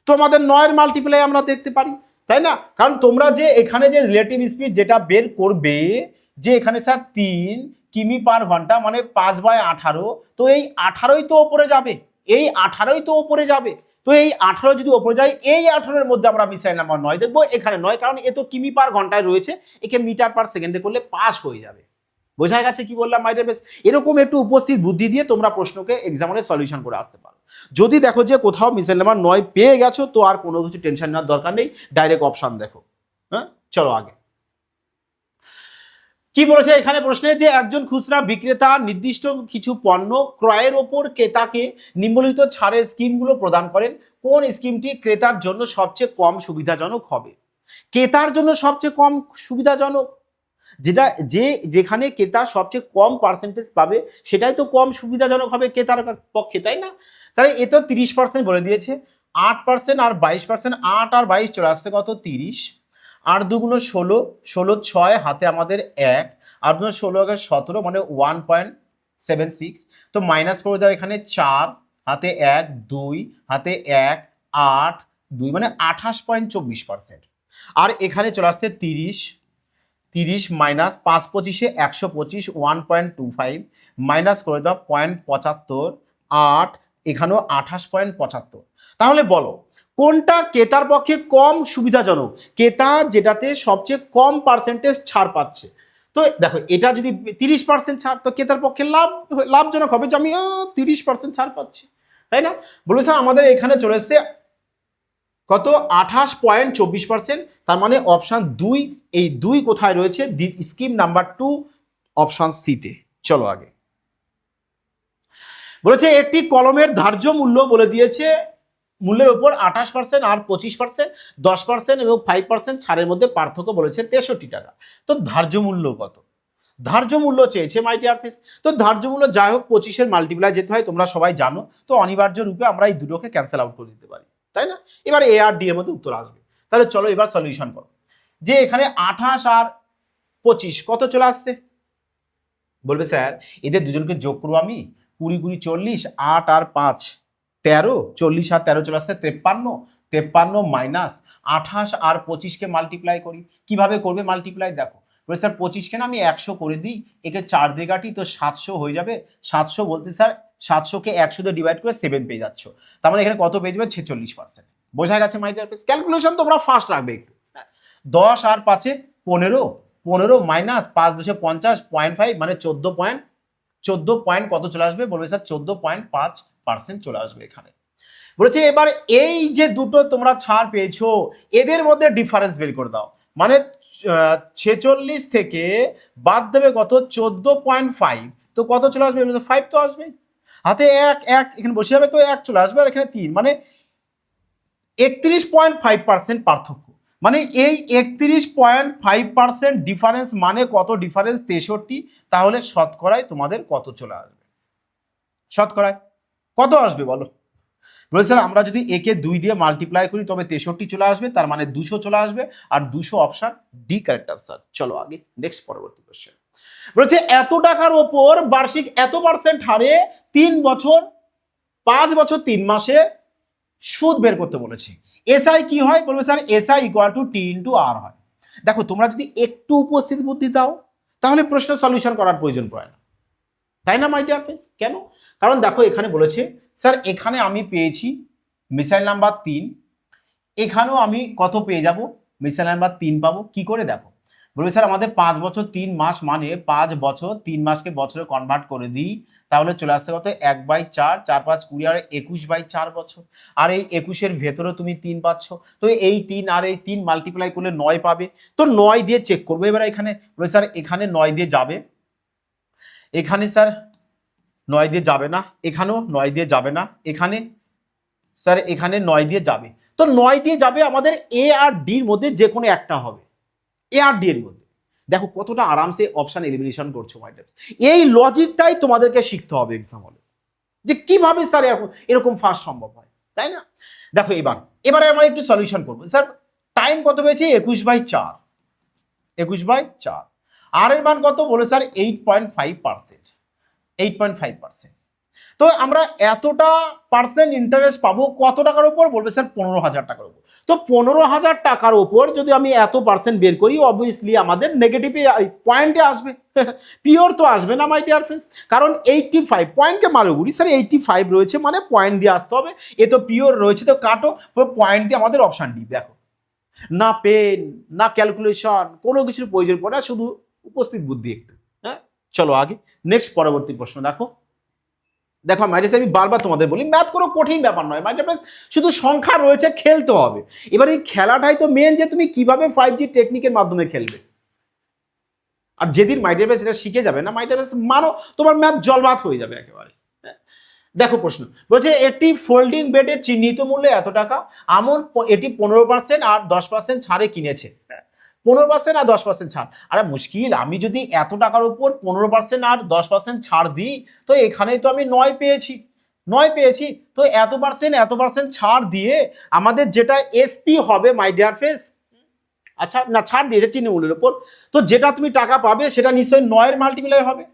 তো আমাদের 9 এর মাল্টিপ্লাই আমরা দেখতে পারি, তাই না? কারণ তোমরা যে এখানে যে রিলেটিভ স্পিড যেটা বের করবে, যে এখানে স্যার 3 কিমি পার ঘন্টা মানে 5/18, তো এই 18ই তো ওপরে যাবে, এই 18ই তো ওপরে যাবে। তো এই 18 যদি ওপরে যায়, এই 18 এর মধ্যে আমরা মিসাইল নাম্বার 9 দেখবো, এখানে 9, কারণ এ তো কিমি পার ঘন্টায় রয়েছে, একে মিটার পার সেকেন্ডে করলে পাস হয়ে যাবে। বোঝা গেছে কি বললাম মাই ডিয়ার বেস? এরকম একটু উপস্থিত বুদ্ধি দিয়ে তোমরা প্রশ্নকে এক্সামে সলিউশন করে আসতে পারো। যদি দেখো যে কোথাও মিসাইল নাম্বার 9 পেয়ে গেছো, তো আর কোনো কিছু টেনশন নেওয়ার দরকার নেই, ডাইরেক্ট অপশন দেখো। হ্যাঁ, চলো আগে কি বলেছে এখানে প্রশ্নে, যে একজন খুচরা বিক্রেতা নির্দিষ্ট কিছু পণ্য ক্রয়ের ওপর ক্রেতাকে নিম্নলিখিত ছাড়ের স্কিমগুলো প্রদান করেন, কোন স্কিমটি ক্রেতার জন্য সবচেয়ে কম সুবিধাজনক হবে? ক্রেতার জন্য সবচেয়ে কম সুবিধাজনক, যেখানে ক্রেতা সবচেয়ে কম পার্সেন্টেজ পাবে সেটাই তো কম সুবিধাজনক হবে ক্রেতার পক্ষে, তাই না? তাহলে এ তো 30% বলে দিয়েছে, 8% আর 22%, 8 আর 22 চলে আসছে কত, 30, 8 দুগুণ 16, 16 6 হাতে আমাদের 1, 8 দুগুণ 16 17 মানে 1.76, তো মাইনাস করে দাও এখানে 4 হাতে 1, 2 হাতে 1, 8 2 মানে 28.24%। আর এখানে চলে আসছে 30 মাইনাস 5 25 125 1.25 মাইনাস করে দাও 0.75, 8 এখানেও 28.75। তাহলে বলো কোনটা ক্রেতার পক্ষে কম সুবিধাজনক, ক্রেতা যেটাতে সবচেয়ে কম পার্সেন্টেজ ছাড় পাচ্ছে। তো দেখো এটা যদি 30% ছাড়, তো ক্রেতার পক্ষে লাভজনক হবে যে আমি 30% ছাড় পাচ্ছি, তাই না? বলবে স্যার আমাদের এখানে চলে এসছে কত, 28.24%, তার মানে অপশন 2, এই 2 কোথায় রয়েছে, স্কিম নাম্বার 2 অপশন সিতে। চলো আগে বলেছে একটি কলমের ধার্য মূল্য বলে দিয়েছে, মূল্যের উপর 28% আর 25%, 10% এবং 5% ছাড়ের মধ্যে পার্থক্য বলেছে 63 টাকা। তো ধার্য মূল্য কত? ধার্য মূল্য চেয়েছে মাই ডিয়ার ফ্রেন্ডস। তো ধার্য মূল্য যাই হোক 25-এর মাল্টিপ্লাই যেতে হয়, তোমরা সবাই জানো, তো অনিবার্য রূপে আমরা এই দুটোকে ক্যান্সেল আউট করে দিতে পারি, তাই না? এবার এ আর ডি এর মধ্যে উত্তর আসবে। তাহলে চলো এবার সলিউশন করো, যে এখানে 28 আর 25 কত চলে আসছে। বলবে স্যার এদের দুজনকে যোগ করবো আমি, 20 20 40, 8 আর 5 13, 40 আর 13 চলে আসছে 53, 53 মাইনাস 28 আর 25-কে মাল্টিপ্লাই করি। কিভাবে করবে মাল্টিপ্লাই দেখো, বলে স্যার 25-কে না আমি 100 করে দিই, একে 4 দিয়ে কাটি, তো 700 হয়ে যাবে। 700 বলতে স্যার 700-কে 100 দিয়ে ডিভাইড করে 7 পেয়ে যাচ্ছ, তার মানে এখানে কত পেয়ে যাবে, 46%। বোঝা গেছে মাই ডিয়ার ফ্রেন্ডস? ক্যালকুলেশন তোমরা ফাস্ট রাখবে একটু। 10 আর 5-এ 15, 15 মাইনাস 5 2 50, 0.5 মানে 14 পয়েন্ট কত চলে আসবে, বলবে স্যার 14.5% চলে আসবে এখানে। বলেছে এবার এই যে দুটো তোমরা ছাড় পেয়েছো এদের মধ্যে ডিফারেন্স বের করে দাও, মানে 46 থেকে বাদ দেবে কত, 14.5, তো কত চলে আসবে, 5 তো আসবে, হাতে 1 1 এখানে বসে যাবে, তো 1 চলে আসবে, আর এখানে 3 মানে 31.5% পার্থক্য। মানে এই 31.5% ডিফারেন্স মানে কত ডিফারেন্স, 63। তাহলে শতকরায় তোমাদের কত চলে আসবে, শতকরায় কত আসবে বলো? বলে স্যার আমরা যদি একে 2 দিয়ে মাল্টিপ্লাই করি তবে 63 চলে আসবে, তার মানে 200 চলে আসবে, আর 200 অপশন ডি কারেক্ট আনসার। চলো আগে নেক্সট পরবর্তী কোশ্চেন। বলেছে এত টাকার ওপর বার্ষিক এত পার্সেন্ট হারে 3 বছর 5 বছর 3 মাসে সুদ বের করতে বলেছে, এসআই কি হয়? বলবে sir SI equal to T into R হয়। দেখো তোমরা যদি একটু উপস্থিত বুদ্ধি দাও তাহলে প্রশ্ন সলিউশন করার প্রয়োজন পড়ে না, তাই না মাই ডিয়ার ফ্রেন্ডস? কেন? কারণ দেখো এখানে বলেছে স্যার এখানে আমি পেয়েছি মিসাইল নাম্বার 3, এখানেও আমি কত পেয়ে যাব, মিসাইল নাম্বার 3 পাবো। কি করে দেখো, বলবে স্যার আমাদের 5 বছর 3 মাস মানে 5 বছর 3 মাসকে বছরে কনভার্ট করে দিই, তাহলে চলে আসছে কত 1/4, 4 5 20 আর 21/4 বছর। আর এই 21-এর ভেতরে তুমি 3 পাচ্ছ, তো এই 3 আর এই 3 মাল্টিপ্লাই করলে 9 পাবে। তো 9 দিয়ে চেক করবো এবার এখানে। বলে স্যার এখানে 9 দিয়ে যাবে, এখানে স্যার 9 দিয়ে যাবে না, এখানেও 9 দিয়ে যাবে না, এখানে স্যার এখানে 9 দিয়ে যাবে। তো 9 দিয়ে যাবে আমাদের এ আর ডির মধ্যে যে কোনো একটা হবে, এ আর ডি এর মধ্যে। দেখো কতটা আরামসে অপশন এলিমিনেশন করছো মাই ডিয়ার। এই লজিকটাই তোমাদেরকে শিখতে হবে এক্সাম হলে, যে কিভাবে স্যার এরকম ফার্স্ট সম্ভব হয়, তাই না? দেখো এবারে আমরা একটু সলিউশন করবো। স্যার টাইম কত পেয়েছি 21/4, 21/4। আর এর মান কত বলে স্যার 8.5%, 8.5%। তো আমরা এতটা পার্সেন্ট ইন্টারেস্ট পাবো কত টাকার উপর? বলবে স্যার 15,000 টাকার উপর। তো 15,000 টাকার উপর যদি আমি এত পার্সেন্ট বের করি, অবভিয়াসলি আমাদের নেগেটিভে পয়েন্টে আসবে, পিওর তো আসবে না মাই ডিয়ার ফ্রেন্ডস। কারণ 85 পয়েন্টকে মালগুড়ি স্যার 85 রয়েছে মানে পয়েন্ট দিয়ে আসতে হবে, এ তো পিওর রয়েছে, তো কাটো পয়েন্ট দিয়ে আমাদের অপশান ডি। দেখো না পেন না ক্যালকুলেশন, কোনো কিছুর প্রয়োজন পড়ে না, শুধু উপস্থিত বুদ্ধি একটু। হ্যাঁ চলো আগে নেক্সট পরবর্তী প্রশ্ন দেখো। দেখো মাই ডিয়ার, আমি বারবার তোমাদের বলি ম্যাথ কোনো কঠিন ব্যাপার নয় মাই ডিয়ার ফ্রেন্ডস, শুধু সংখ্যা রয়েছে, খেলতে হবে। এবার এই খেলাটাই তো মেন, যে তুমি কিভাবে 5G টেকনিকের মাধ্যমে খেলবে। আর যেদিন মাই ডিয়ার ফ্রেন্ডস এটা শিখে যাবে না মাই ডিয়ার ফ্রেন্ডস, মানো তোমার ম্যাথ জলবাত হয়ে যাবে একেবারে। দেখো প্রশ্ন বলছে একটি ফোল্ডিং বেডের চিহ্নিত মূল্য এত টাকা, আমন এটি 15% আর 10% ছাড়ে কিনেছে। 15% আর 10% ছাড়, আরে মুশকিল, আমি যদি এত টাকার উপর 15% আর 10% ছাড় দিই, তো এখানেই তো আমি 9 পেয়েছি, 9 পেয়েছি। তো এত পার্সেন্ট ছাড় দিয়ে আমাদের যেটা এসপি হবে মাই ডিয়ার ফ্রেন্ডস, আচ্ছা না ছাড় দিয়েছে চিহ্ন মূল্যের উপর, তো যেটা তুমি টাকা পাবে সেটা নিশ্চয়ই 9 এর মাল্টিপ্লাই হবে।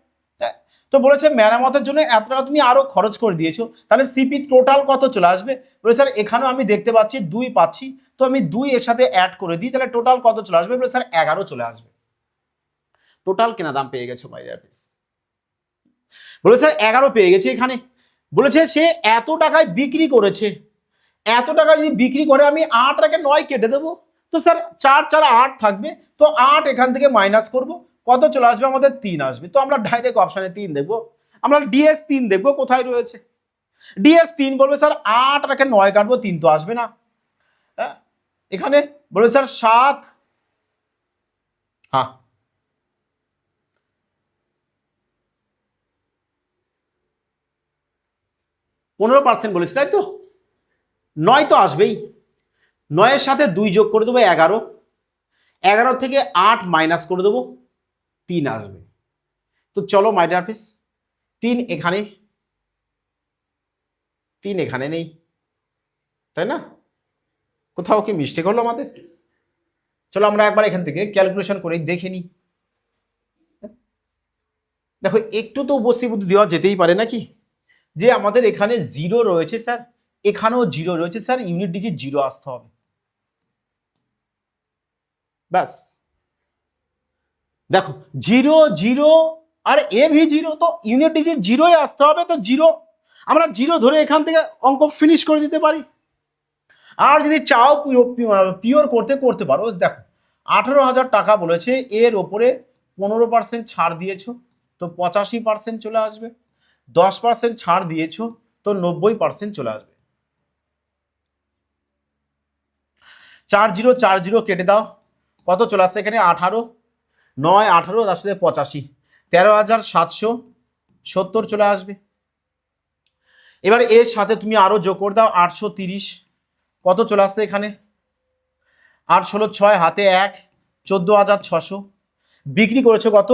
তো বলেছে মেরামতের জন্য এত টাকা তুমি আরো খরচ করে দিয়েছো, তাহলে সিপি টোটাল কত চলে আসবে? বলে স্যার এখানেও আমি দেখতে পাচ্ছি 2 পাচ্ছি, তো আমি 2 এর সাথে অ্যাড করে দিই, তাহলে টোটাল কত চলে আসবে? বলে স্যার 11 চলে আসবে। টোটাল কেনা দাম পেয়ে গেছো মাই ডিয়ার ফ্রেন্ডস। বলে স্যার 11 পেয়ে গেছে এখানে। বলেছে সে এত টাকায় বিক্রি করেছে, এত টাকা যদি বিক্রি করে আমি 8 রেখে 9 কেটে দেবো, তো স্যার 4 4 8 থাকবে, তো 8 এখান থেকে মাইনাস করব, কত চলে আসবে? আমাদের 3 আসবে। তো আমরা ডাইরেক্ট অপশানে 3 দেখবো, আমরা ডিএস 3 দেখবো কোথায় রয়েছে। ডিএস 3 বলবে স্যার 8 রেখে 9 কাটবো, 3 তো আসবে না। হ্যাঁ এখানে বলবে স্যার 7, হ্যাঁ 15% বলেছে তাই তো, 9 তো আসবেই, 9 এর সাথে 2 যোগ করে দেবো 11, 11 থেকে 8 মাইনাস করে দেবো, 3 আসবে। তো চলো মাই ডিয়ার ফ্রেন্ডস, 3 এখানে, 3 এখানে নেই, তাই না? কোথাও কি মিস্টেক হলো আমাদের? চলো আমরা একবার এখান থেকে ক্যালকুলেশন করে দেখে নিই। দেখো একটু তো উপস্থিত বুদ্ধি দেওয়া যেতেই পারে নাকি, যে আমাদের এখানে 0 রয়েছে স্যার, এখানেও 0 রয়েছে স্যার, ইউনিট ডিজিট 0 আসতে হবে, ব্যাস। দেখো 0 0 আর এ ভি 0, তো ইউনিট ডিজিট 0ই আসতে হবে, তো 0 আমরা 0 ধরে এখান থেকে অঙ্ক ফিনিশ করে দিতে পারি। আর যদি চাও পিওর করতে পারো। দেখো 18,000 টাকা বলেছে, এর ওপরে 15% ছাড় দিয়েছো, তো 85% চলে আসবে। 10% ছাড় দিয়েছো, তো 90% চলে আসবে। 40 কেটে দাও, কত চলে আসছে এখানে? 18, 9 18 তার সাথে 85, 13,770 চলে আসবে। এবার এর সাথে তুমি আরো যোগ করে দাও 830, কত চলে আসছে এখানে? 8 16 6 হাতে 1, 14,600। বিক্রি করেছো কত?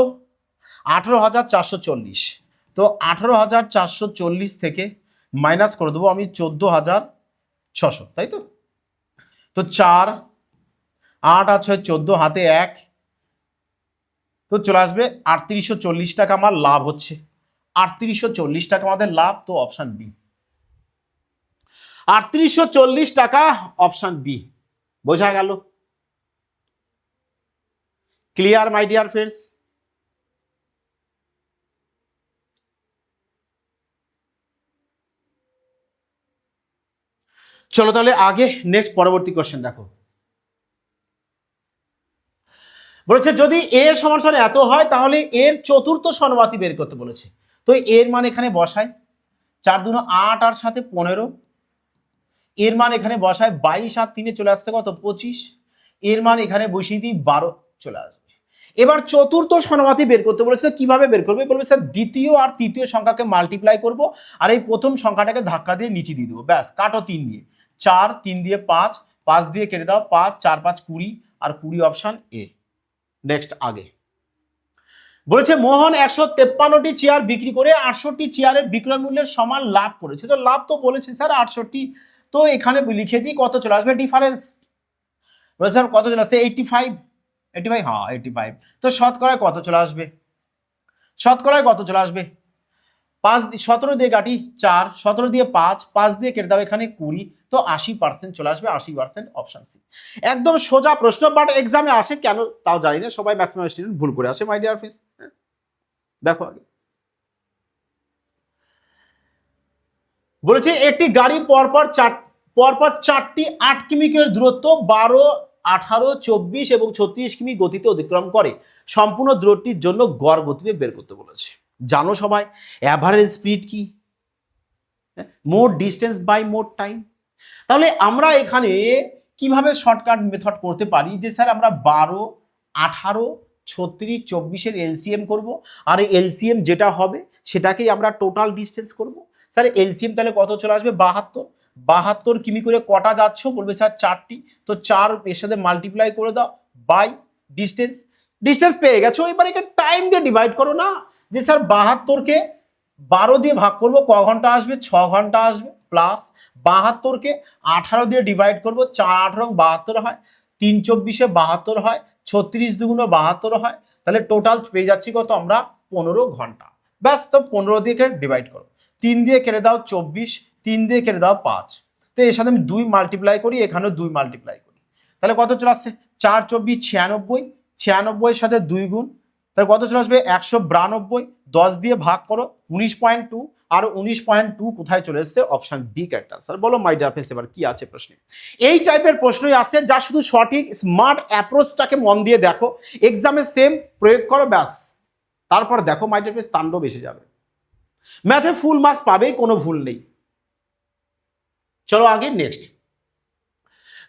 18,440। তো 18,440 থেকে মাইনাস করে দেবো আমি 14,600, তাই তো? তো 4 8 আর 6 14, হাতে 1, তো চলে আসবে 3840 টাকা আমার লাভ হচ্ছে, 3840 টাকা আমাদের লাভ। তো অপশন বি, 3840 টাকা, অপশন বি। বোঝা গেল? Clear my dear friends? চলো তাহলে আগে নেক্সট পরবর্তী কোশ্চেন দেখো। বলেছে যদি এ সমান সমান এত হয় তাহলে এর চতুর্থ সমানুপাতি বের করতে বলেছে। তো এর মান এখানে বসাই, 4 দুগুণ 8 আর 7 15, এর মান এখানে বসায় 22 আর 3 চলে আসছে কত 25, এর মান এখানে বসিয়ে দিই 12 চলে আসবে। এবার চতুর্থ সমানুপাতি বের করতে বলেছে, কিভাবে বের করবে? বলবে স্যার দ্বিতীয় আর তৃতীয় সংখ্যাকে মাল্টিপ্লাই করব আর এই প্রথম সংখ্যাটাকে ধাক্কা দিয়ে নিচে দিয়ে দেবো, ব্যাস কাটো 3 দিয়ে, 4 3 দিয়ে 5, 5 দিয়ে কেটে দাও 5 4 5 20 আর 20 অপশন এ। নেক্সট আগে বলেছে মোহন 153টি চেয়ার বিক্রি করে 68টি চেয়ারের বিক্রয় মূল্যের সমান লাভ করেছে। তো লাভ তো বলেছে স্যার 68, তো এখানে লিখে দিই কত চলে আসবে ডিফারেন্স। বলে স্যার কত চলে আসছে 85, 85 হ্যাঁ 85। তো শতকরায় কত চলে আসবে? শতকরায় কত চলে আসবে? 5 17 দিয়ে কাটি 4, 17 দিয়ে 5, 5 দিয়ে কেটে দাও এখানে 20, তো 80% চলে আসবে, 80% অপশন সি। একদম সোজা প্রশ্ন, বাট এক্সামে আসে কেন তাও জানি না, সবাই ম্যাক্সিমাম স্টুডেন্ট ভুল করে আসে মাই ডিয়ার ফ্রেন্ডস। দেখো আগে বলেছে একটি গাড়ি পরপর 4টি 8 কিমির দূরত্ব 12, 18, 24 এবং 36 কিমি গতিতে অতিক্রম করে, সম্পূর্ণ দূরত্বের জন্য গড় গতিবেগ বের করতে বলেছে। জানো সবাই অ্যাভারেজ স্পিড কি? মোট ডিস্টেন্স বাই মোট টাইম। তাহলে আমরা এখানে কিভাবে শর্টকাট মেথড করতে পারি যে স্যার আমরা 12, 18, 36, 24 এলসিএম করব আর এই এলসিএম যেটা হবে সেটাকেই আমরা টোটাল ডিস্টেন্স করব। স্যার এলসিএম তাহলে কত চলে আসবে 72, 72 কিমি করে কটা যাচ্ছ? বলবে স্যার 4টি, তো 4 এর সাথে মাল্টিপ্লাই করে দাও বাই ডিস্টেন্স, ডিস্টেন্স পেয়ে গেছো। এবার একে টাইম দিয়ে ডিভাইড করো না, যে স্যার 72কে 12 দিয়ে ভাগ করবো ক ঘন্টা আসবে? 6 ঘন্টা আসবে, প্লাস 72কে 18 দিয়ে ডিভাইড করবো, 4 18 72 হয়, 3 24 72 হয়, 36 দুগুণ 72 হয়, তাহলে টোটাল পেয়ে যাচ্ছি কত আমরা 15 ঘন্টা। ব্যাস, তো 15 দিয়ে ডিভাইড করো, 3 দিয়ে কেটে দাও 24, 3 দিয়ে কেটে দাও 5, তো এর সাথে আমি 2 মাল্টিপ্লাই করি, এখানেও 2 মাল্টিপ্লাই করি, তাহলে কত চলে আসছে 4 24 96, 96 এর সাথে 2 গুণ, তাহলে কত চলে আসবে 192, 10 দিয়ে ভাগ করো 19.2, আর 19.2 কোথায় চলে এসছে? Option D correct answer. বলো মাই ডিয়ার ফ্রেন্ডস এবার কি আছে প্রশ্নে? এই টাইপের প্রশ্নই আসে যা শুধু সঠিক স্মার্ট অ্যাপ্রোচটাকে মন দিয়ে দেখো, এক্সামে সেম প্রয়োগ করো, ব্যাস তারপর দেখো মাই ডিয়ার ফ্রেন্ডস তাণ্ডব এসে যাবে, ম্যাথে ফুল মার্কস পাবেই, কোনো ভুল নেই। চলো আগে নেক্সট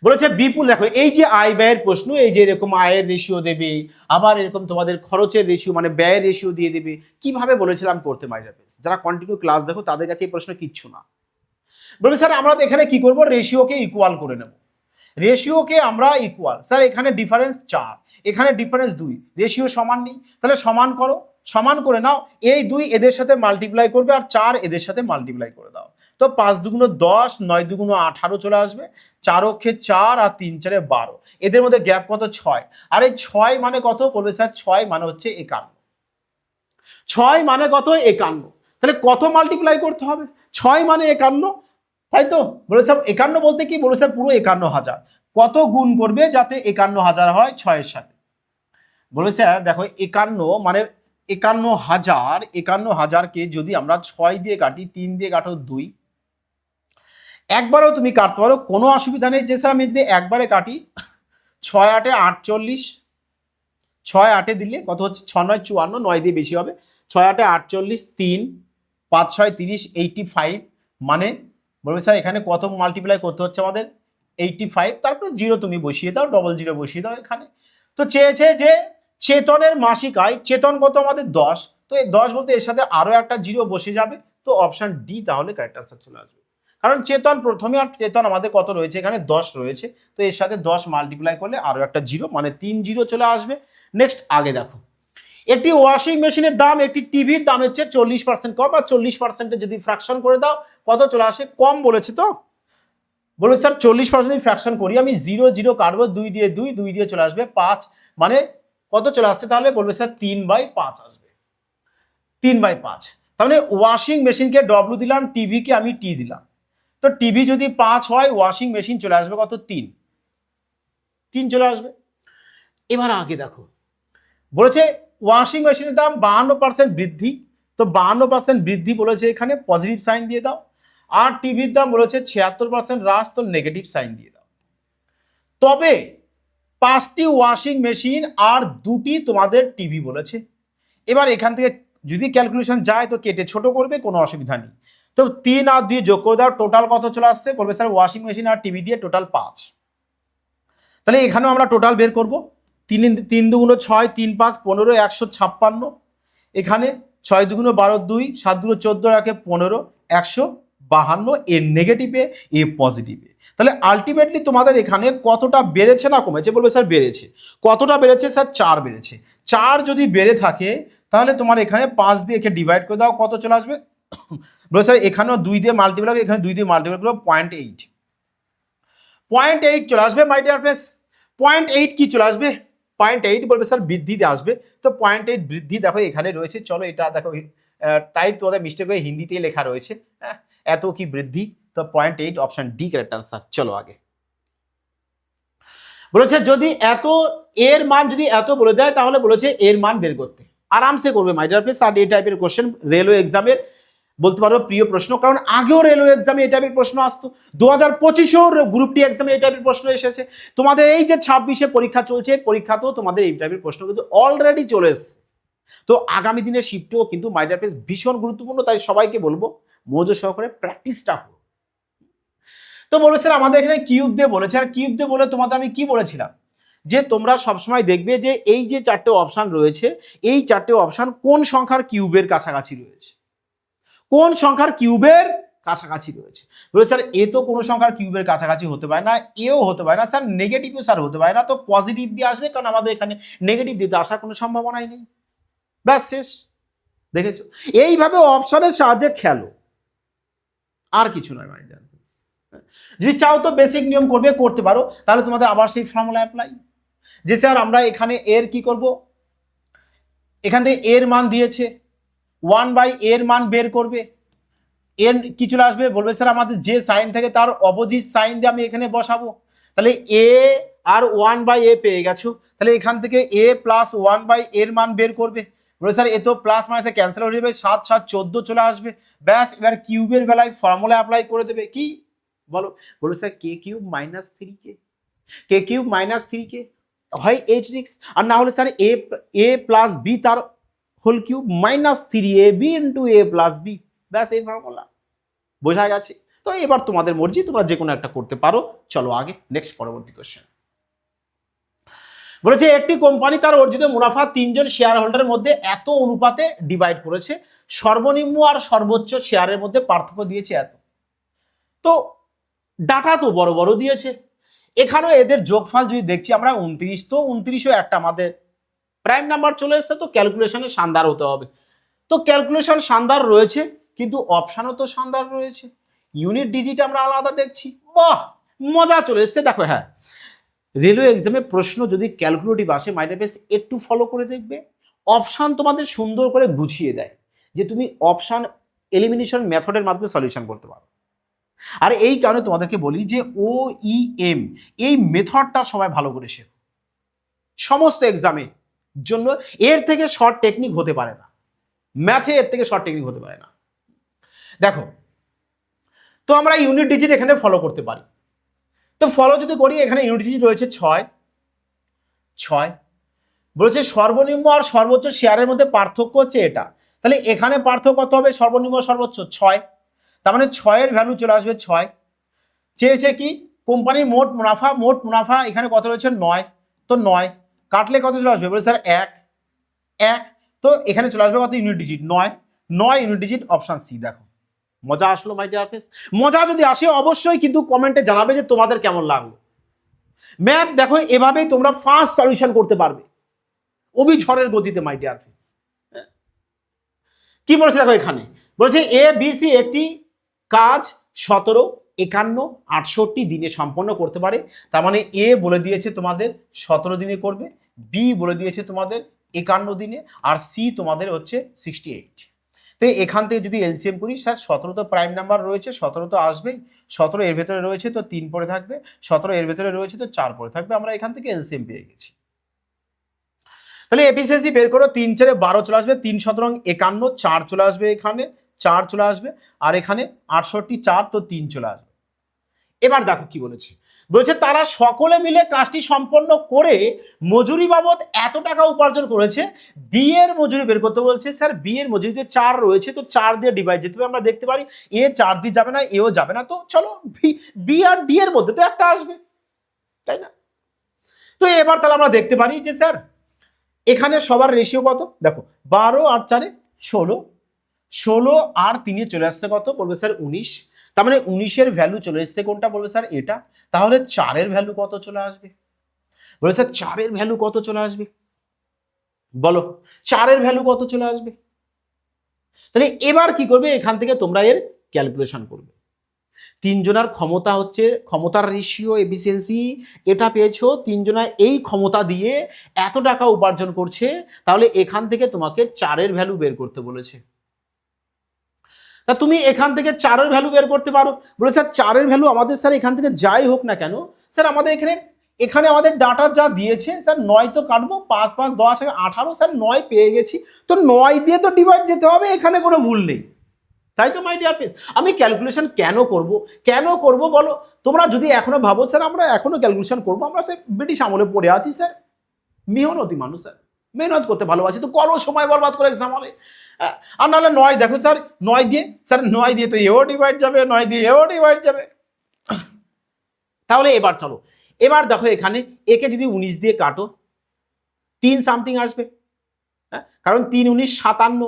বলেছে বিপুল, দেখো এই যে আয় ব্যয়ের প্রশ্ন, এই যে এরকম আয়ের রেশিও দেবে, আবার এরকম তোমাদের খরচের রেশিও মানে ব্যয়ের রেশিও দিয়ে দেবে, কিভাবে বলেছিলাম করতে মাই ডিয়ার ফ্রেন্ডস? যারা কন্টিনিউ ক্লাস দেখো তাদের কাছে এই প্রশ্ন কিচ্ছু না। বলবে স্যার আমরা এখানে কি করব? রেশিওকে ইকুয়াল করে নেব, রেশিওকে আমরা ইকুয়াল, স্যার এখানে ডিফারেন্স 4, এখানে ডিফারেন্স 2, রেশিও সমান নেই, তাহলে সমান করো, সমান করে নাও, এই 2 এদের সাথে মাল্টিপ্লাই করবে আর 4 এদের সাথে মাল্টিপ্লাই করে দাও, তো 5 দুগুণ 10, 9 দুগুণ 18 চলে আসবে, 4 অক্ষে 4 আর 3 4 12, এদের মধ্যে গ্যাপ কত 6, আর এই 6 মানে কত? বলবে স্যার 6 মানে হচ্ছে 51, 6 মানে কত? 51, তাহলে কত মাল্টিপ্লাই করতে হবে? 6 মানে 51, তাই তো? বলে স্যার 51 বলতে কি? বলে স্যার পুরো 51,000, কত গুণ করবে যাতে 51,000 হয় 6 এর সাথে? বলে স্যার দেখো 51 মানে 51,000, 51,000কে যদি আমরা 6 দিয়ে কাটি, 3 দিয়ে কাটো 2, একবারও তুমি কাটতে পারো, কোনো অসুবিধা নেই। যে স্যার আমি যদি একবারে কাটি 6 8 48, 6 8 দিলে কত হচ্ছে? 6 9 54, 9 দিয়ে বেশি হবে, 6 8 48, 3 5 6 30, 85, মানে বলবে স্যার এখানে কত মাল্টিপ্লাই করতে হচ্ছে আমাদের? 85, তারপরে 0 তুমি বসিয়ে দাও, 00 বসিয়ে দাও এখানে। তো চেয়েছে যে চেতনের মাসিক আয়, চেতন কত আমাদের 10, তো এই 10 বলতে এর সাথে আরো একটা 0 বসে যাবে, তো অপশন ডি তাহলে কারেক্ট আনসার চলে আসবে। কারণ চেতন প্রথমে, আর চেতন আমাদের কত রয়েছে? এখানে 10 রয়েছে, তো এর সাথে 10 মাল্টিপ্লাই করলে আরো একটা 0 মানে 3 0 চলে আসবে। নেক্সট আগে দেখো, একটি ওয়াশিং মেশিনের দাম একটি টিভির দামের চেয়ে 40% কম, আর 40% যদি ফ্র্যাকশন করে দাও কত চলে আসে? কম বলেছে, তো বলবে স্যার 40% ফ্র্যাকশন করি আমি, 0 0 কাটবো, 2 দিয়ে 2, 2 দিয়ে চলে আসবে 5, মানে কত চলে আসছে তাহলে? বলবে স্যার 3/5 আসবে, 3/5। তাহলে ওয়াশিং মেশিনকে ডব্লু দিলাম, টিভিকে আমি টি দিলাম, তো টিভি যদি 5 হয়, ওয়াশিং মেশিন চলে আসবে কত? 3 চলে আসবে। এবার আগে দেখো বলেছে ওয়াশিং মেশিনের দাম 52% বৃদ্ধি, তো 52% বৃদ্ধি বলেছে এখানে পজিটিভ সাইন দিয়ে দাও, আর টিভির দাম বলেছে 76% হ্রাস, তো নেগেটিভ সাইন দিয়ে দাও। তবে 5টি ওয়াশিং মেশিন আর 2টি তোমাদের টিভি বলেছে। এবার এখান থেকে যদি ক্যালকুলেশন যায় তো কেটে ছোট করবে, কোনো অসুবিধা নেই। তো 3 আর 2 যোগ করে দাও, টোটাল কত চলে আসছে? বলবে স্যার ওয়াশিং মেশিন আর টিভি দিয়ে টোটাল 5। তাহলে এখানেও আমরা টোটাল বের করব। 3 দুগুণ 6, 3 5 15, 156। এখানে 6 দুগুণ 12, 2 7 দুগুণ 14, রাখে 15, 152। এ নেগেটিভে, এ পজিটিভে। তাহলে আলটিমেটলি তোমাদের এখানে কতটা বেড়েছে না কমেছে? বলবে স্যার বেড়েছে। কতটা বেড়েছে? স্যার 4 বেড়েছে। 4 যদি বেড়ে থাকে তাহলে তোমার এখানে 5 দিয়ে একে ডিভাইড করে দাও, কত চলে আসবে? বলে স্যার এখানেও 2 দিয়ে মাল্টিপ্লাই করো, এখানে 2 দিয়ে মাল্টিপ্লাই করো, 0.8। 0.8 চলে আসবে মাই ডিয়ার ফ্রেন্ডস। 0.8 কি চলে আসবে? 0.8 বলবে স্যার বৃদ্ধিতে আসবে। তো 0.8 বৃদ্ধি দেখো এখানে রয়েছে। চলো এটা দেখো টাইপ তোমাদের মিস্টেক হয়ে হিন্দিতেই লেখা রয়েছে। এত কি বৃদ্ধি? তো 0.8 অপশন ডি কারেক্ট আনসার। চলো আগে বলেছে যদি এত এর মান যদি এত বলে দেয় তাহলে বলেছে এর মান বের করতে। আরামসে করবে মাই ডিয়ার ফ্রেন্ডস। আর এই টাইপের কোশ্চেন রেলওয়ে এক্সামের বলতে পারো প্রিয় প্রশ্ন, কারণ আগেও রেলওয়ে এক্সামে এই টাইপের প্রশ্ন আসতো। 2025-এর গ্রুপ ডি এক্সামে এই টাইপের প্রশ্ন এসেছে। তোমাদের এই যে 26-এ পরীক্ষা চলছে, পরীক্ষাতেও তোমাদের এই টাইপের প্রশ্ন কিন্তু অলরেডি চলে এসছে। তো আগামী দিনের শিফটেও কিন্তু মাই ডিয়ার ফ্রেন্ডস ভীষণ গুরুত্বপূর্ণ। তাই সবাইকে বলবো মনোযোগ সহকারে প্র্যাকটিসটা করো। তো বলে স্যার আমাদের এখানে কিউব দিয়ে বলেছে, আর কিউব দিয়ে বলে তোমাদের আমি কি বলেছিলাম যে তোমরা সবসময় দেখবে যে এই যে 4টে অপশান রয়েছে, এই 4টে অপশান কোন সংখ্যার কিউবের কাছাকাছি রয়েছে, কোন সংখ্যার কিউবের কাছাকাছি রয়েছে। বলে স্যার এ তো কোনো সংখ্যার কিউবের কাছাকাছি হতে পারে না, এও হতে পারে না স্যার, নেগেটিভও স্যার হতে পারে না। তো পজিটিভ দিয়ে আসবে, কারণ আমাদের এখানে নেগেটিভ দিতে আসার কোনো সম্ভাবনাই নেই। ব্যাস শেষ। দেখেছো? এইভাবে অপশনের সাহায্যে খেলো, আর কিছু নয় মাই ডিয়ার। যদি চাও তো বেসিক নিয়ম করবে, করতে পারো। তাহলে তোমাদের আবার সেই ফর্মুলা অ্যাপ্লাই যে স্যার আমরা এখানে এর কি করব, এখান থেকে এর মান দিয়েছে 1 এর মান বের করবে। এর কি চলে আসবে? বলবে স্যার আমাদের যে সাইন থেকে তার অপোজিট সাইন দিয়ে আমি এখানে বসাবো। তাহলে এ আর 1/a পেয়ে গেছো। তাহলে এখান থেকে a প্লাস 1 এর মান বের করবে। বলে স্যার এ তো প্লাস মাইনাসে ক্যান্সেল হয়ে যাবে, 7 7 14 চলে আসবে। ব্যাস এবার কিউবের বেলায় ফর্মুলা অ্যাপ্লাই করে দেবে। কি বলো? বলবে sir k cube minus 3k, k cube minus 3k হয় 8x, আর না হলে স্যার এ প্লাস বি তার whole cube minus 3ab into a plus b. ব্যাস এই ফর্মুলা। বোঝা গেছে? তো এবার তোমাদের মর্জি, তোমরা যে কোনো একটা করতে পারো। চলো আগে নেক্সট পরবর্তী কোশ্চেন। বলেছে একটি কোম্পানি তার অর্জিত মুনাফা 3 জন শেয়ার হোল্ডারের মধ্যে এত অনুপাতে ডিভাইড করেছে, সর্বনিম্ন আর সর্বোচ্চ শেয়ারের মধ্যে পার্থক্য দিয়েছে এত। তো ডাটা তো বড় বড় দিয়েছে। এখানেও এদের যোগফল যদি দেখছি আমরা 29, তো 29ও একটা আমাদের প্রাইম নাম্বার চলে এসছে। তো ক্যালকুলেশনে শানদার হতে হবে। তো ক্যালকুলেশন শানদার রয়েছে, কিন্তু অপশানও তো শানদার রয়েছে। ইউনিট ডিজিট আমরা আলাদা দেখছি। বাহ, মজা চলে এসছে। দেখো হ্যাঁ, রেলওয়ে এক্সামে প্রশ্ন যদি ক্যালকুলেটিভ আসে মাই ডিয়ার ফ্রেন্ডস, একটু ফলো করে দেখবে। অপশান তোমাদের সুন্দর করে গুছিয়ে দেয় যে তুমি অপশান এলিমিনেশন মেথডের মাধ্যমে সলিউশন করতে পারো। আর এই কারণে তোমাদেরকে বলি যে OEM এই মেথডটা সবাই ভালো করে শেখো। সমস্ত এক্সামে জন্য এর থেকে শর্ট টেকনিক হতে পারে না, ম্যাথে এর থেকে শর্ট টেকনিক হতে পারে না। দেখো, তো আমরা ইউনিট ডিজিট এখানে ফলো করতে পারি। তো ফলো যদি করি, এখানে ইউনিট ডিজিট রয়েছে 6। বলেছে সর্বনিম্ন আর সর্বোচ্চ শেয়ারের মধ্যে পার্থক্য হচ্ছে এটা। তাহলে এখানে পার্থক্য কত হবে? সর্বনিম্ন সর্বোচ্চ 6। তার মানে 6-এর ভ্যালু চলে আসবে 6। চেয়েছে কি কোম্পানির মোট মুনাফা, মোট মুনাফা এখানে কত রয়েছে? 9। তো 9 কাটলে কত চলে আসবে? বলে স্যার 1। তো এখানে চলে আসবে কত? Unit digit 9 unit digit, option C. দেখো মজা আসলো মাই ডিয়ার ফ্রেন্ডস। মজা যদি আসে অবশ্যই কিন্তু কমেন্টে জানাবে যে তোমাদের কেমন লাগলো ম্যাথ। দেখো এভাবেই তোমরা ফাস্ট সলিউশন করতে পারবে অবিঝড়ের গতিতে মাই ডিয়ার ফ্রেন্ডস। কি বলেছে দেখো, এখানে বলেছে ABC একটি কাজ 17, 51, 68 দিনে সম্পন্ন করতে পারে। তার মানে এ বলে দিয়েছে তোমাদের 17 দিনে করবে, বি বলে দিয়েছে তোমাদের 51 দিনে, আর সি তোমাদের হচ্ছে 68। তো এখান থেকে যদি এলসিএম করি, স্যার 17 তো প্রাইম নাম্বার রয়েছে, 17 তো আসবেই। 17 এর ভেতরে রয়েছে তো 3 পরে থাকবে, 17 এর ভেতরে রয়েছে তো 4 পরে থাকবে। আমরা এখান থেকে এলসিএম পেয়ে গেছি। তাহলে এফিসিয়েন্সি বের করো, 3 4 12 চলে আসবে, 3 17 51, 4 চলে আসবে, এখানে 4 চলে আসবে, আর এখানে 68 4, তো 3 চলে আসবে। এবার দেখো কি বলেছে, বলেছে তারা সকলে মিলে কাজটি সম্পন্ন করে মজুরি বাবদ এত টাকা উপার্জন করেছে। বি এর মজুরি বের করতে বলছে। স্যার বি এর মজুরিতে 4 রয়েছে, তো 4 দিয়ে ডিভাইড যেতে হবে। আমরা দেখতে পারি এ 4 দিয়ে যাবে না, এও যাবে না, তো চলো বি আর ডি এর মধ্যে তো একটা আসবে, তাই না? তো এবার তাহলে আমরা দেখতে পারি যে স্যার এখানে সবার রেশিও কত, দেখো 12 আর 4 16, 16 আর 3 চলে আসছে কত, বলবে স্যার 19। তার মানে 19-এর ভ্যালু চলে এসছে কোনটা, বলবে স্যার এটা। তাহলে 4-এর ভ্যালু কত চলে আসবে, বলে স্যার 4-এর ভ্যালু কত চলে আসবে, বলো 4-এর ভ্যালু কত চলে আসবে। তাহলে এবার কি করবে, এখান থেকে তোমরা এর ক্যালকুলেশন করবে। তিনজনার ক্ষমতা হচ্ছে ক্ষমতার রেশিও এফিসিয়েন্সি, এটা পেয়েছো। তিনজনা এই ক্ষমতা দিয়ে এত টাকা উপার্জন করছে, তাহলে এখান থেকে তোমাকে 4-এর ভ্যালু বের করতে বলেছে। তা তুমি এখান থেকে 4-এর ভ্যালু বের করতে পারো। বলে স্যার 4-এর ভ্যালু আমাদের স্যার এখান থেকে যাই হোক না কেন, স্যার আমাদের এখানে আমাদের ডাটা যা দিয়েছে স্যার 9 তো কাটবো, 5 5 10 18, স্যার 9 পেয়ে গেছি, তো 9 দিয়ে তো ডিভাইড যেতে হবে, এখানে কোনো ভুল নেই, তাই তো মাই ডিয়ার ফ্রেন্ডস। আমি ক্যালকুলেশন কেন করব বলো। তোমরা যদি এখনো ভাবো স্যার আমরা এখনো ক্যালকুলেশন করবো, আমরা স্যার ব্রিটিশ আমলে পড়ে আছি স্যার, মেহনতি মানুষ স্যার, মেহনত করতে ভালোবাসি, তো করো সময় বরবাদ করে এক্সাম হলে। আর নাহলে 9 দেখো স্যার 9 দিয়ে, স্যার 9 দিয়ে তো এও ডিভাইড যাবে, 9 দিয়ে এও ডিভাইড যাবে। তাহলে এবার চলো, এবার দেখো এখানে একে যদি 19 দিয়ে কাটো 3 সামথিং আসবে, হ্যাঁ, কারণ 3 19 57,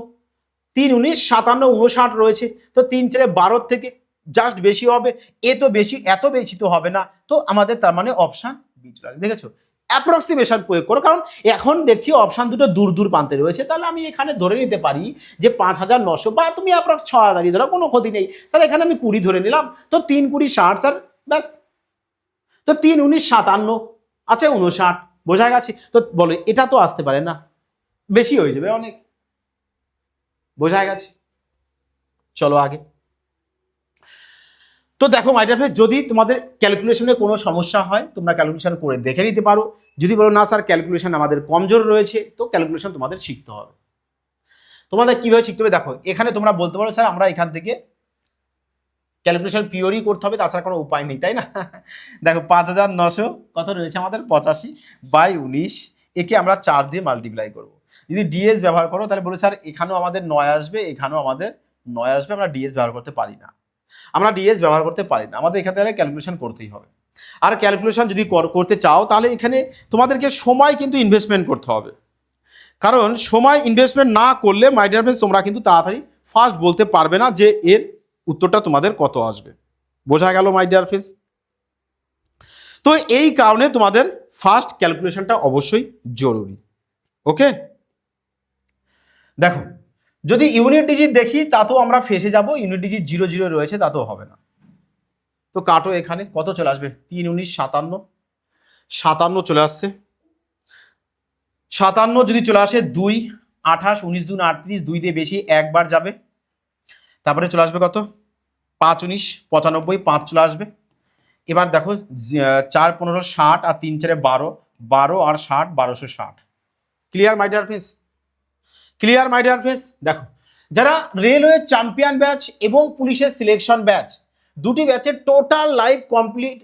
3 19 57 59 রয়েছে, তো 3 4 12 থেকে জাস্ট বেশি হবে, এ তো বেশি, এত বেশি তো হবে না, তো আমাদের তার মানে অপশন বি চলে আসবে। দেখেছো, অ্যাপ্রক্সিমেশন প্রয়োগ করো, কারণ এখন দেখছি অপশন দুটো দূর দূর প্রান্তে রয়েছে, তাহলে আমি এখানে ধরে নিতে পারি যে 5900, বা তুমি অ্যাপ্রক্স 6000 ধরো, কোনো ক্ষতি নেই স্যার। এখানে আমি 20 ধরে নিলাম, তো 3 20 60 স্যার, ব্যাস। তো 3 19 57 আছে 59, বোঝা গেছে। তো বলো এটা তো আসতে পারে না, বেশি হয়ে যাবে অনেক, বোঝা গেছে। চলো আগে। তো দেখো মাই ডিয়ার ফ্রেন্ড, যদি তোমাদের ক্যালকুলেশনে কোনো সমস্যা হয় তোমরা ক্যালকুলেশন করে দেখে নিতে পারো। যদি বলো না স্যার ক্যালকুলেশন আমাদের কমজোর রয়েছে, তো ক্যালকুলেশন তোমাদের শিখতে হবে। তোমাদের কিভাবে শিখতে হবে দেখো, এখানে তোমরা বলতে পারো স্যার আমরা এখান থেকে ক্যালকুলেশন পিওরই করতে হবে, তাছাড়া কোনো উপায় নেই, তাই না? দেখো 5900 কত রয়েছে আমাদের 85 বাই 19, একে আমরা 4 দিয়ে মাল্টিপ্লাই করব। যদি ডিএস ব্যবহার করো তাহলে বলে স্যার এখানেও আমাদের 9 আসবে, এখানেও আমাদের 9 আসবে, আমরা ডিএস ব্যবহার করতে পারি না, আমাদের এখান থেকে ক্যালকুলেশন করতেই হবে। আর ক্যালকুলেশন যদি করতে চাও তাহলে এখানে তোমাদেরকে সময় কিন্তু ইনভেস্টমেন্ট করতে হবে, কারণ সময় ইনভেস্টমেন্ট না করলে মাই ডিয়ার ফ্রেন্ডস তোমরা কিন্তু তাড়াতাড়ি ফার্স্ট বলতে পারবে না যে এর উত্তরটা তোমাদের কত আসবে। বোঝা গেল মাই ডিয়ার ফ্রেন্ডস? তো এই কারণে তোমাদের ফার্স্ট ক্যালকুলেশনটা অবশ্যই জরুরি। ওকে, দেখো যদি ইউনিট ডিজিট দেখি তাতেও আমরা ফেসে যাব, ইউনিট ডিজিট 0 0 রয়েছে, তাতেও হবে না। তো কাটো, এখানে কত চলে আসবে, 3 19 57, 57 চলে আসছে। 57 যদি চলে আসে 2 28, 19 2 38, 2 দিয়ে বেশি একবার যাবে, তারপরে চলে আসবে কত 5 19 95, 5 চলে আসবে। এবার দেখো 4 15 60 আর 3 4 12, 12 আর 60 1260। Clear my dear friends? Clear my dear friends? দেখো যারা রেলওয়ে চ্যাম্পিয়ন ব্যাচ এবং পুলিশের সিলেকশন ব্যাচ, দুটি ব্যাচের টোটাল লাইভ কমপ্লিট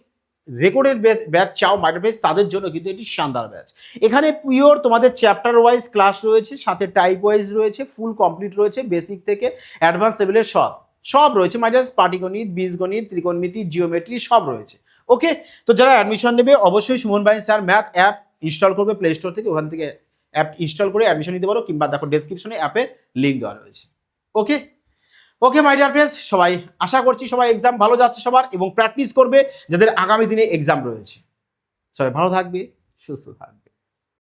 রেকর্ডের ব্যাচ চাও মাই ডিয়ার ফ্রেন্ডস, তাদের জন্য কিন্তু এটি শানদার ব্যাচ। এখানে পিওর তোমাদের চ্যাপ্টার ওয়াইজ ক্লাস রয়েছে, সাথে টাইপ ওয়াইজ রয়েছে, ফুল কমপ্লিট রয়েছে, বেসিক থেকে অ্যাডভান্স লেভেলের সব রয়েছে মাই ডিয়ার। পাটিগণিত, বীজগণিত, ত্রিকোণমিতি, জিওমেট্রি সব রয়েছে। ওকে, তো যারা অ্যাডমিশন নেবে অবশ্যই সুমন ভাই স্যার ম্যাথ অ্যাপ ইনস্টল করবে প্লে স্টোর থেকে, ওখান থেকে অ্যাপ ইনস্টল করে অ্যাডমিশন নিতে পারো, কিংবা দেখো ডেসক্রিপশনে অ্যাপের লিঙ্ক দেওয়া রয়েছে। ওকে ওকে মাই ডিয়ার ফ্রেন্ডস, সবাই আশা করছি সবাই এক্সাম ভালো যাচ্ছে সবার, এবং প্র্যাকটিস করবে যাদের আগামী দিনে এক্সাম রয়েছে। সবাই ভালো থাকবে, সুস্থ থাকবে।